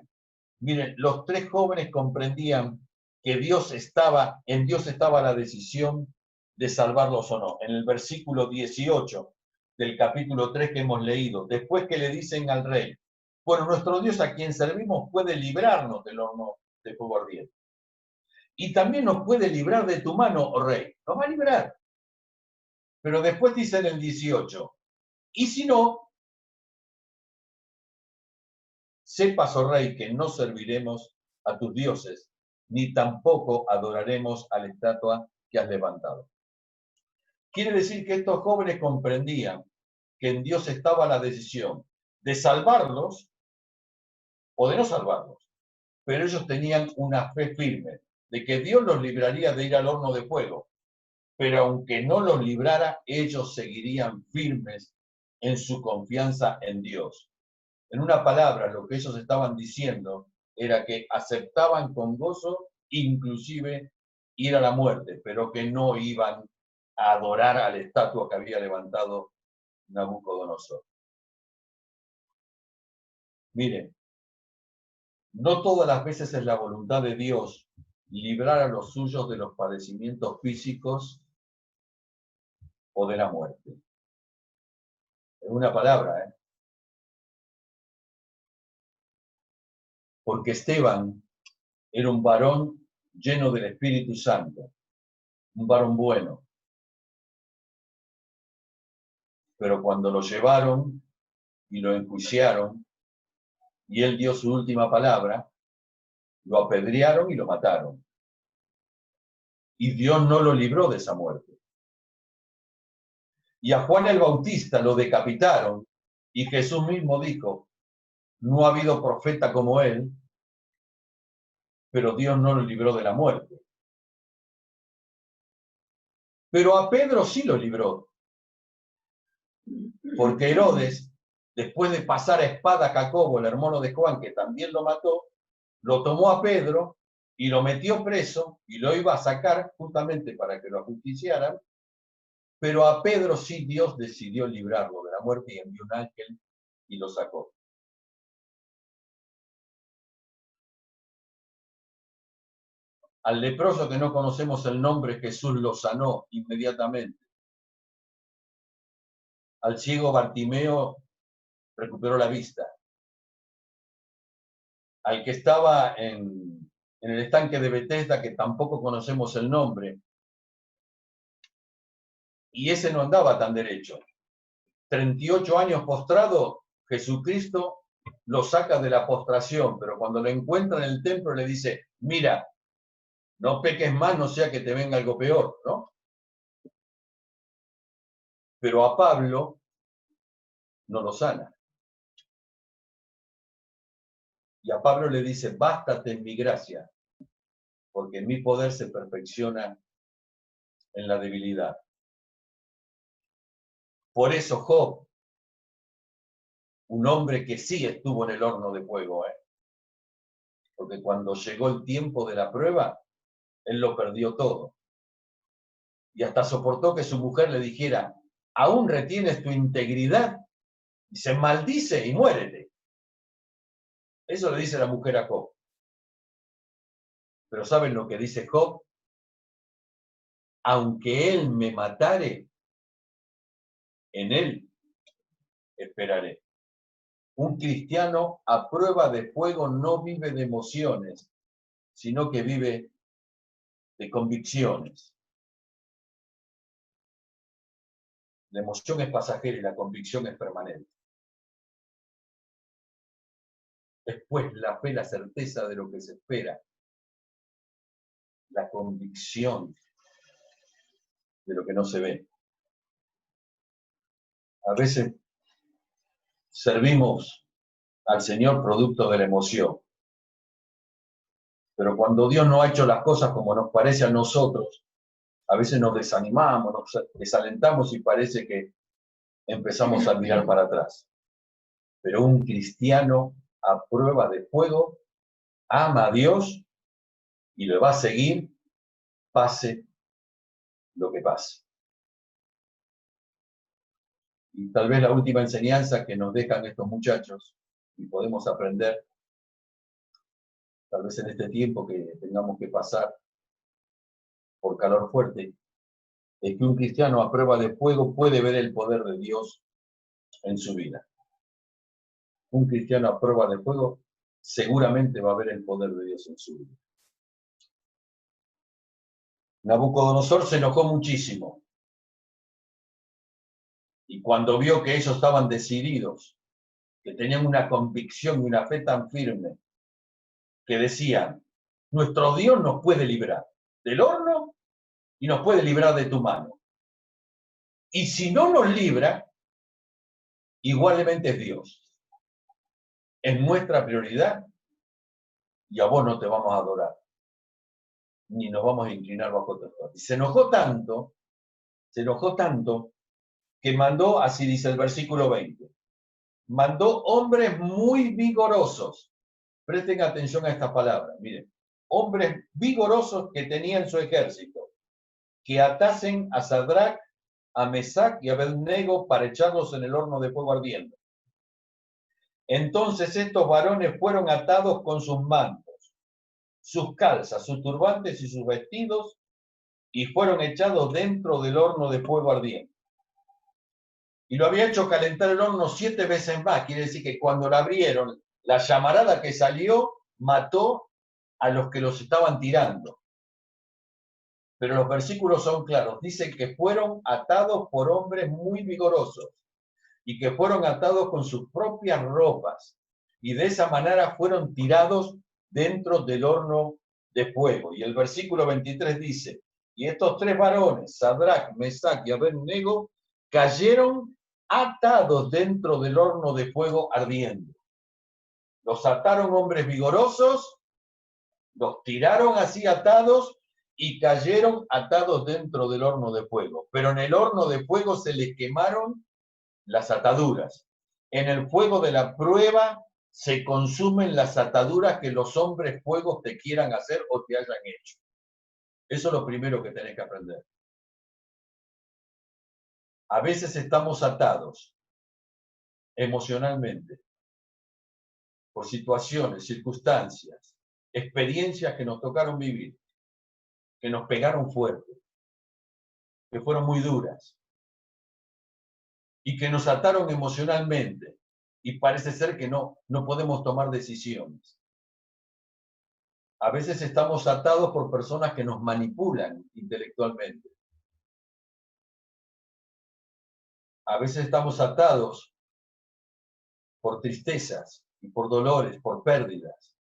Miren, los tres jóvenes comprendían que en Dios estaba la decisión de salvarlos o no. En el versículo 18 del capítulo 3 que hemos leído, después que le dicen al rey, bueno, nuestro Dios a quien servimos puede librarnos del horno de fuego ardiente. Y también nos puede librar de tu mano, oh rey. Nos va a librar. Pero después dice en el 18, y si no, sepas, oh rey, que no serviremos a tus dioses, ni tampoco adoraremos a la estatua que has levantado. Quiere decir que estos jóvenes comprendían que en Dios estaba la decisión de salvarlos o de no salvarlos, pero ellos tenían una fe firme de que Dios los libraría de ir al horno de fuego, pero aunque no los librara, ellos seguirían firmes en su confianza en Dios. En una palabra, lo que ellos estaban diciendo era que aceptaban con gozo inclusive ir a la muerte, pero que no iban a adorar a la estatua que había levantado Nabucodonosor. Mire, no todas las veces es la voluntad de Dios librar a los suyos de los padecimientos físicos o de la muerte. Es una palabra, ¿eh? Porque Esteban era un varón lleno del Espíritu Santo, un varón bueno. Pero cuando lo llevaron y lo enjuiciaron, y él dio su última palabra, lo apedrearon y lo mataron. Y Dios no lo libró de esa muerte. Y a Juan el Bautista lo decapitaron, y Jesús mismo dijo, no ha habido profeta como él, pero Dios no lo libró de la muerte. Pero a Pedro sí lo libró, porque Herodes, después de pasar a espada a Jacobo, el hermano de Juan, que también lo mató, lo tomó a Pedro y lo metió preso y lo iba a sacar justamente para que lo ajusticiaran, pero a Pedro sí Dios decidió librarlo de la muerte y envió un ángel y lo sacó. Al leproso que no conocemos el nombre, Jesús lo sanó inmediatamente. Al ciego Bartimeo recuperó la vista. Al que estaba en el estanque de Betesda, que tampoco conocemos el nombre, y ese no andaba tan derecho. 38 años postrado, Jesucristo lo saca de la postración, pero cuando lo encuentra en el templo le dice, mira, no peques más, no sea que te venga algo peor, ¿no? Pero a Pablo no lo sana. Y a Pablo le dice, bástate en mi gracia, porque mi poder se perfecciona en la debilidad. Por eso Job, un hombre que sí estuvo en el horno de fuego, porque cuando llegó el tiempo de la prueba, él lo perdió todo. Y hasta soportó que su mujer le dijera, ¿aún retienes tu integridad? Y se maldice y muérete. Eso le dice la mujer a Job. Pero ¿saben lo que dice Job? Aunque él me matare, en él esperaré. Un cristiano a prueba de fuego no vive de emociones, sino que vive de convicciones. La emoción es pasajera y la convicción es permanente. Después la fe, la certeza de lo que se espera. La convicción de lo que no se ve. A veces servimos al Señor producto de la emoción. Pero cuando Dios no ha hecho las cosas como nos parece a nosotros, a veces nos desanimamos, nos desalentamos y parece que empezamos a mirar para atrás. Pero un cristiano a prueba de fuego ama a Dios y le va a seguir, pase lo que pase. Y tal vez la última enseñanza que nos dejan estos muchachos y podemos aprender, tal vez en este tiempo que tengamos que pasar por calor fuerte, es que un cristiano a prueba de fuego puede ver el poder de Dios en su vida. Un cristiano a prueba de fuego seguramente va a ver el poder de Dios en su vida. Nabucodonosor se enojó muchísimo. Y cuando vio que ellos estaban decididos, que tenían una convicción y una fe tan firme, que decían, nuestro Dios nos puede librar del horno y nos puede librar de tu mano. Y si no nos libra, igualmente es Dios. Es nuestra prioridad y a vos no te vamos a adorar, ni nos vamos a inclinar bajo tu autoridad. Y se enojó tanto, que mandó, así dice el versículo 20, mandó hombres muy vigorosos. Presten atención a esta palabra, miren, hombres vigorosos que tenían su ejército, que atasen a Sadrach, a Mesac y a Abednego para echarlos en el horno de fuego ardiendo. Entonces estos varones fueron atados con sus mantos, sus calzas, sus turbantes y sus vestidos, y fueron echados dentro del horno de fuego ardiente. Y lo había hecho calentar el horno 7 veces más. Quiere decir que cuando lo abrieron, la llamarada que salió mató a los que los estaban tirando. Pero los versículos son claros. Dice que fueron atados por hombres muy vigorosos y que fueron atados con sus propias ropas. Y de esa manera fueron tirados dentro del horno de fuego. Y el versículo 23 dice, y estos 3 varones, Sadrach, Mesac y Abednego, cayeron atados dentro del horno de fuego ardiendo. Los ataron hombres vigorosos, los tiraron así atados y cayeron atados dentro del horno de fuego. Pero en el horno de fuego se les quemaron las ataduras. En el fuego de la prueba se consumen las ataduras que los hombres fuegos te quieran hacer o te hayan hecho. Eso es lo primero que tenés que aprender. A veces estamos atados emocionalmente por situaciones, circunstancias, experiencias que nos tocaron vivir, que nos pegaron fuerte, que fueron muy duras y que nos ataron emocionalmente y parece ser que no podemos tomar decisiones. A veces estamos atados por personas que nos manipulan intelectualmente. A veces estamos atados por tristezas y por dolores, por pérdidas.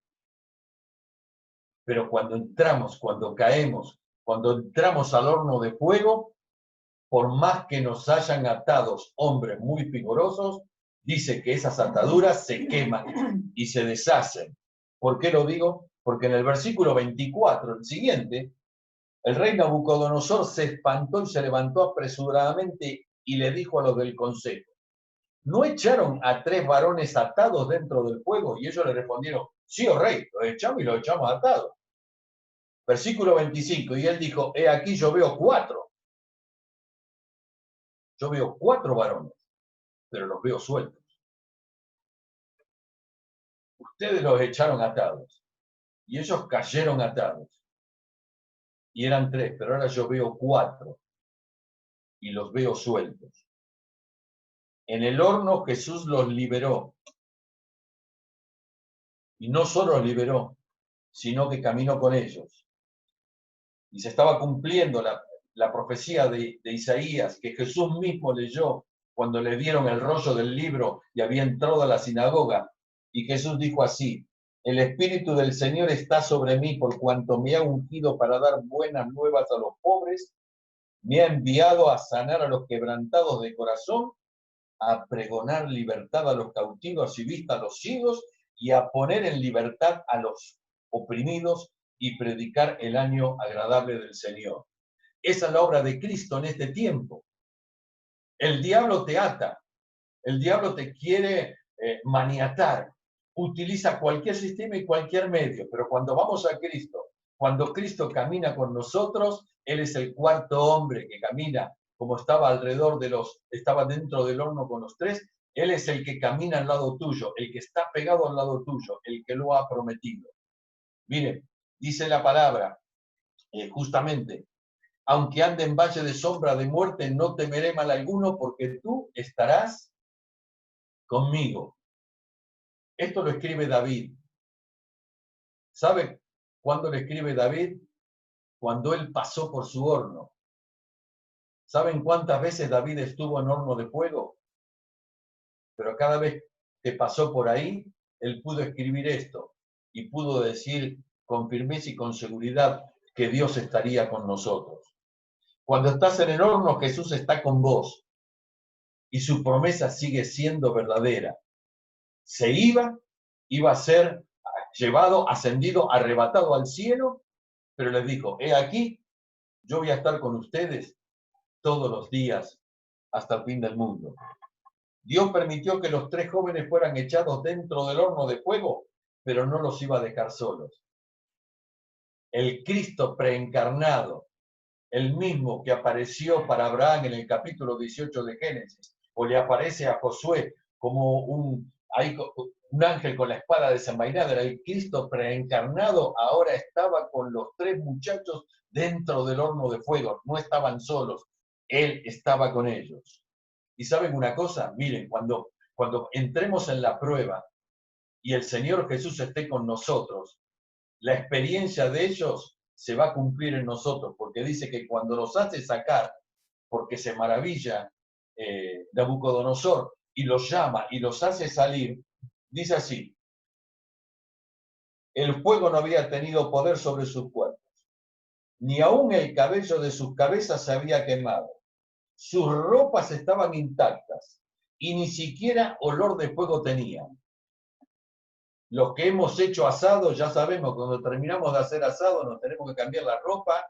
Pero cuando entramos, cuando caemos, cuando entramos al horno de fuego, por más que nos hayan atados hombres muy vigorosos, dice que esas ataduras se queman y se deshacen. ¿Por qué lo digo? Porque en el versículo 24, el siguiente, el rey Nabucodonosor se espantó y se levantó apresuradamente y le dijo a los del consejo, ¿no echaron a 3 varones atados dentro del fuego? Y ellos le respondieron, sí, oh rey, los echamos y los echamos atados. Versículo 25, y él dijo, he aquí yo veo 4. Yo veo 4 varones, pero los veo sueltos. Ustedes los echaron atados y ellos cayeron atados. Y eran 3, pero ahora yo veo 4 y los veo sueltos. En el horno Jesús los liberó. Y no solo los liberó, sino que caminó con ellos. Y se estaba cumpliendo la profecía de Isaías que Jesús mismo leyó cuando le dieron el rollo del libro y había entrado a la sinagoga. Y Jesús dijo así, el Espíritu del Señor está sobre mí por cuanto me ha ungido para dar buenas nuevas a los pobres, me ha enviado a sanar a los quebrantados de corazón, a pregonar libertad a los cautivos y vista a los ciegos y a poner en libertad a los oprimidos y predicar el año agradable del Señor. Esa es la obra de Cristo en este tiempo. El diablo te ata, el diablo te quiere maniatar, utiliza cualquier sistema y cualquier medio, pero cuando vamos a Cristo, cuando Cristo camina con nosotros, Él es el 4.º hombre que camina, como estaba estaba dentro del horno con los 3, Él es el que camina al lado tuyo, el que está pegado al lado tuyo, el que lo ha prometido. Miren, dice la palabra, justamente, aunque ande en valle de sombra de muerte, no temeré mal alguno, porque tú estarás conmigo. Esto lo escribe David. ¿Sabe cuándo lo escribe David? Cuando él pasó por su horno. ¿Saben cuántas veces David estuvo en horno de fuego? Pero cada vez que pasó por ahí, él pudo escribir esto y pudo decir con firmeza y con seguridad que Dios estaría con nosotros. Cuando estás en el horno, Jesús está con vos y su promesa sigue siendo verdadera. Se iba a ser llevado, ascendido, arrebatado al cielo, pero les dijo, he aquí, yo voy a estar con ustedes todos los días hasta el fin del mundo. Dios permitió que los 3 jóvenes fueran echados dentro del horno de fuego, pero no los iba a dejar solos. El Cristo preencarnado, el mismo que apareció para Abraham en el capítulo 18 de Génesis, o le aparece a Josué como un ángel con la espada desenvainada, era el Cristo preencarnado, ahora estaba con los tres muchachos dentro del horno de fuego, no estaban solos, Él estaba con ellos. Y ¿saben una cosa? Miren, cuando entremos en la prueba y el Señor Jesús esté con nosotros, la experiencia de ellos se va a cumplir en nosotros, porque dice que cuando los hace sacar, porque se maravilla Nabucodonosor y los llama y los hace salir, dice así: el fuego no había tenido poder sobre sus cuerpos, ni aún el cabello de sus cabezas se había quemado, sus ropas estaban intactas y ni siquiera olor de fuego tenían. Los que hemos hecho asado ya sabemos, cuando terminamos de hacer asado nos tenemos que cambiar la ropa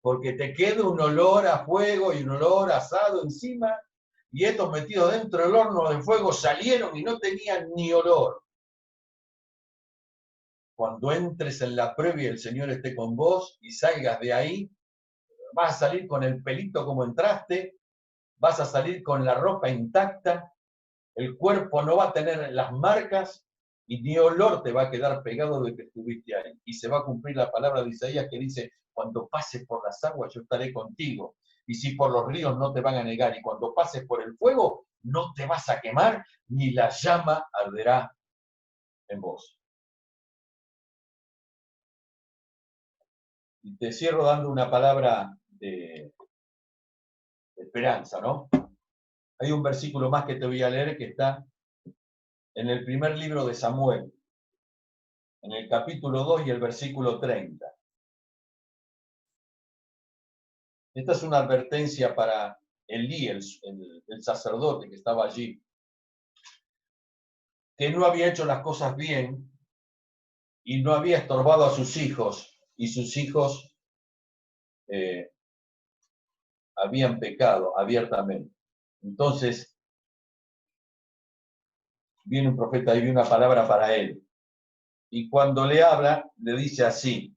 porque te queda un olor a fuego y un olor a asado encima, y estos metidos dentro del horno de fuego salieron y no tenían ni olor. Cuando entres en la prueba y el Señor esté con vos y salgas de ahí, vas a salir con el pelito como entraste, vas a salir con la ropa intacta, el cuerpo no va a tener las marcas y ni olor te va a quedar pegado de que estuviste ahí. Y se va a cumplir la palabra de Isaías que dice: cuando pases por las aguas yo estaré contigo, y si por los ríos no te van a negar, y cuando pases por el fuego no te vas a quemar, ni la llama arderá en vos. Y te cierro dando una palabra de esperanza, ¿no? Hay un versículo más que te voy a leer que está en el primer libro de Samuel, en el capítulo 2 y el versículo 30. Esta es una advertencia para Elí, el sacerdote que estaba allí, que no había hecho las cosas bien y no había estorbado a sus hijos, y sus hijos habían pecado abiertamente. Entonces, viene un profeta y viene una palabra para él. Y cuando le habla, le dice así: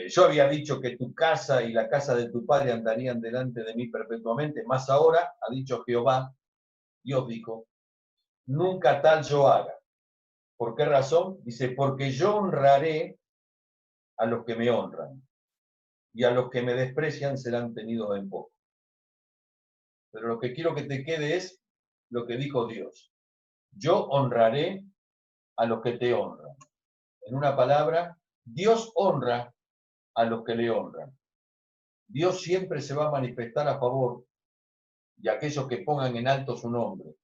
yo había dicho que tu casa y la casa de tu padre andarían delante de mí perpetuamente, mas ahora, ha dicho Jehová, Dios dijo, nunca tal yo haga. ¿Por qué razón? Dice, porque yo honraré a los que me honran, y a los que me desprecian serán tenidos en poco. Pero lo que quiero que te quede es lo que dijo Dios. Yo honraré a los que te honran. En una palabra, Dios honra a los que le honran. Dios siempre se va a manifestar a favor de aquellos que pongan en alto su nombre,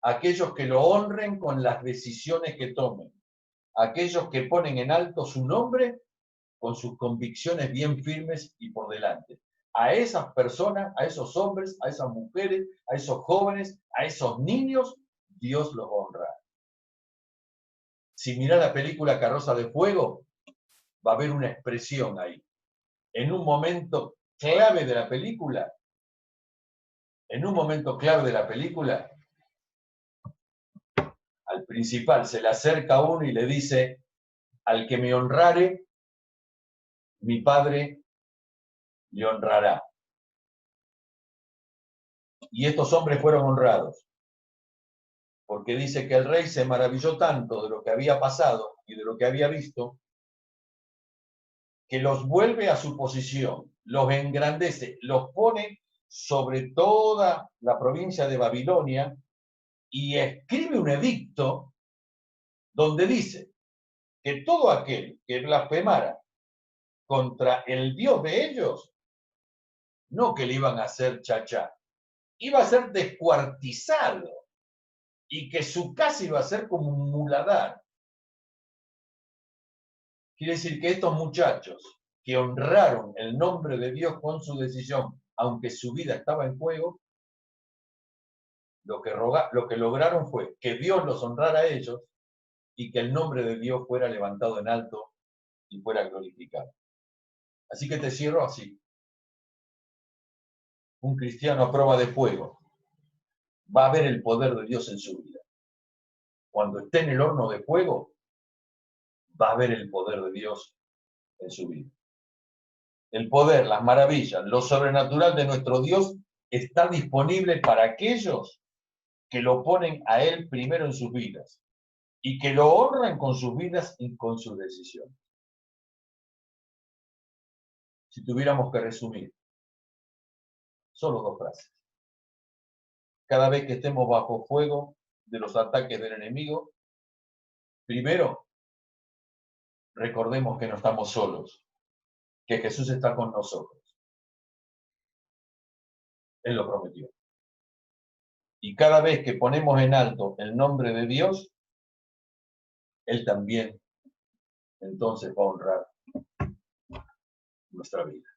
aquellos que lo honren con las decisiones que tomen, aquellos que ponen en alto su nombre con sus convicciones bien firmes y por delante. A esas personas, a esos hombres, a esas mujeres, a esos jóvenes, a esos niños, Dios los honra. Si mirá la película Carroza de Fuego, va a haber una expresión ahí. En un momento clave de la película, al principal se le acerca a uno y le dice, al que me honrare, mi Padre le honrará. Y estos hombres fueron honrados, porque dice que el rey se maravilló tanto de lo que había pasado y de lo que había visto, que los vuelve a su posición, los engrandece, los pone sobre toda la provincia de Babilonia y escribe un edicto donde dice que todo aquel que blasfemara contra el Dios de ellos, no que le iban a hacer chachá, iba a ser descuartizado y que su casa iba a ser como un muladar. Quiere decir que estos muchachos que honraron el nombre de Dios con su decisión, aunque su vida estaba en juego, lo que lograron fue que Dios los honrara a ellos y que el nombre de Dios fuera levantado en alto y fuera glorificado. Así que te cierro así. Un cristiano a prueba de fuego va a ver el poder de Dios en su vida. Cuando esté en el horno de fuego, va a ver el poder de Dios en su vida. El poder, las maravillas, lo sobrenatural de nuestro Dios está disponible para aquellos que lo ponen a Él primero en sus vidas y que lo honran con sus vidas y con sus decisiones. Si tuviéramos que resumir, solo 2 frases. Cada vez que estemos bajo fuego de los ataques del enemigo, primero, recordemos que no estamos solos, que Jesús está con nosotros. Él lo prometió. Y cada vez que ponemos en alto el nombre de Dios, Él también entonces va a honrar nuestra vida.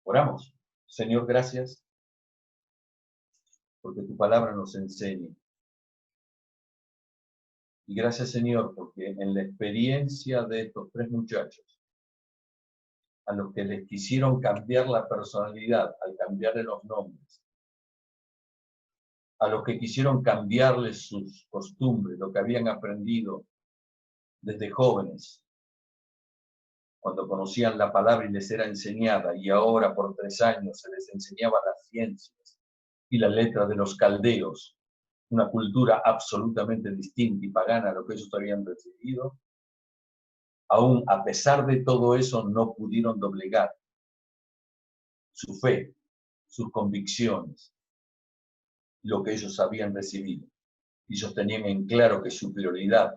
Oramos. Señor, gracias porque tu palabra nos enseña. Y gracias, Señor, porque en la experiencia de estos 3 muchachos, a los que les quisieron cambiar la personalidad al cambiarle los nombres, a los que quisieron cambiarles sus costumbres, lo que habían aprendido desde jóvenes, cuando conocían la palabra y les era enseñada, y ahora por 3 años se les enseñaba las ciencias y la letra de los caldeos, una cultura absolutamente distinta y pagana a lo que ellos habían recibido, aún a pesar de todo eso no pudieron doblegar su fe, sus convicciones, lo que ellos habían recibido. Ellos tenían en claro que su prioridad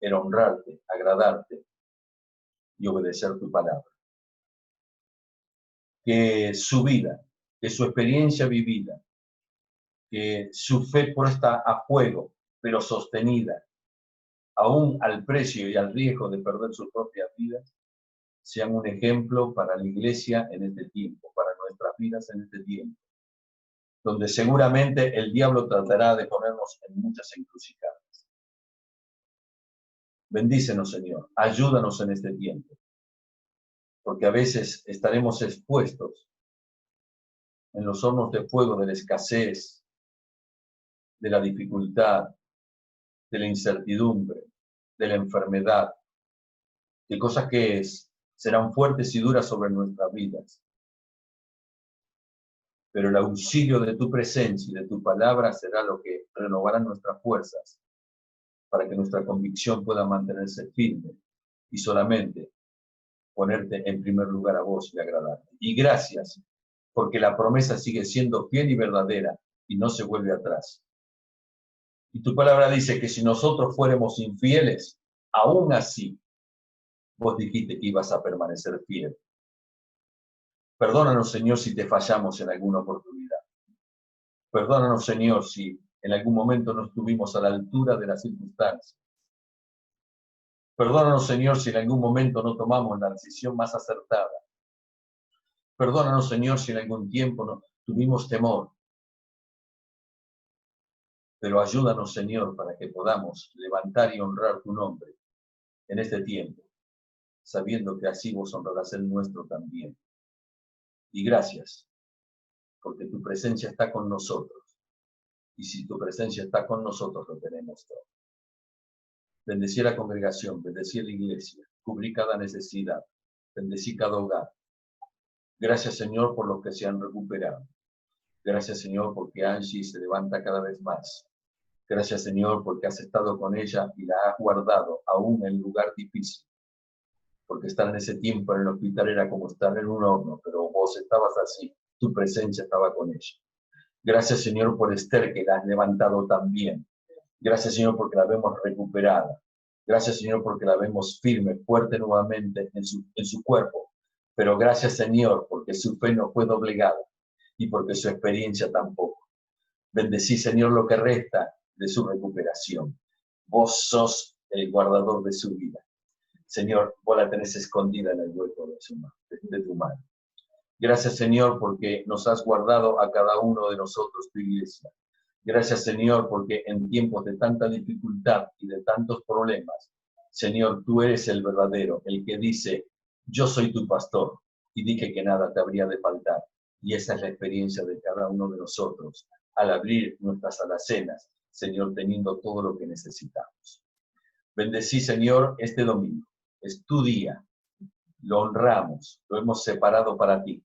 era honrarte, agradarte y obedecer tu palabra. Que su vida, que su experiencia vivida, que su fe puesta a fuego, pero sostenida, aún al precio y al riesgo de perder sus propias vidas, sean un ejemplo para la iglesia en este tiempo, para nuestras vidas en este tiempo, donde seguramente el diablo tratará de ponernos en muchas encrucijadas. Bendícenos, Señor, ayúdanos en este tiempo, porque a veces estaremos expuestos en los hornos de fuego de la escasez, de la dificultad, de la incertidumbre, de la enfermedad, de cosas que serán fuertes y duras sobre nuestras vidas. Pero el auxilio de tu presencia y de tu palabra será lo que renovará nuestras fuerzas para que nuestra convicción pueda mantenerse firme y solamente ponerte en primer lugar a vos y agradarte. Y gracias, porque la promesa sigue siendo fiel y verdadera y no se vuelve atrás. Y tu palabra dice que si nosotros fuéramos infieles, aún así, vos dijiste que ibas a permanecer fiel. Perdónanos, Señor, si te fallamos en alguna oportunidad. Perdónanos, Señor, si en algún momento no estuvimos a la altura de las circunstancias. Perdónanos, Señor, si en algún momento no tomamos la decisión más acertada. Perdónanos, Señor, si en algún tiempo no tuvimos temor. Pero ayúdanos, Señor, para que podamos levantar y honrar tu nombre en este tiempo, sabiendo que así vos honrarás el nuestro también. Y gracias, porque tu presencia está con nosotros. Y si tu presencia está con nosotros, lo tenemos todo. Bendecí a la congregación, bendecí a la iglesia, cubrí cada necesidad, bendecí cada hogar. Gracias, Señor, por los que se han recuperado. Gracias, Señor, porque Angie se levanta cada vez más. Gracias, Señor, porque has estado con ella y la has guardado aún en lugar difícil. Porque estar en ese tiempo en el hospital era como estar en un horno, pero vos estabas así, tu presencia estaba con ella. Gracias, Señor, por Esther, que la has levantado también. Gracias, Señor, porque la vemos recuperada. Gracias, Señor, porque la vemos firme, fuerte nuevamente en su cuerpo. Pero gracias, Señor, porque su fe no fue doblegada y porque su experiencia tampoco. Bendecí, Señor, lo que resta de su recuperación. Vos sos el guardador de su vida. Señor, vos la tenés escondida en el hueco de tu mano. Gracias, Señor, porque nos has guardado a cada uno de nosotros, tu iglesia. Gracias, Señor, porque en tiempos de tanta dificultad y de tantos problemas, Señor, tú eres el verdadero, el que dice, yo soy tu pastor, y dije que nada te habría de faltar. Y esa es la experiencia de cada uno de nosotros, al abrir nuestras alacenas, Señor, teniendo todo lo que necesitamos. Bendecí, Señor, este domingo. Es tu día. lo honramos, lo hemos separado para ti.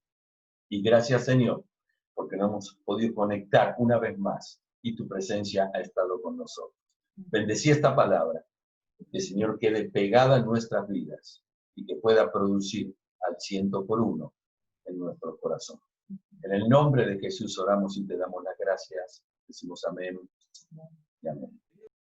Y gracias, Señor, porque nos hemos podido conectar una vez más y tu presencia ha estado con nosotros. Bendecí esta palabra, que, Señor, quede pegada en nuestras vidas y que pueda producir al 100 por 1 en nuestro corazón. En el nombre de Jesús oramos y te damos las gracias. Decimos amén y amén.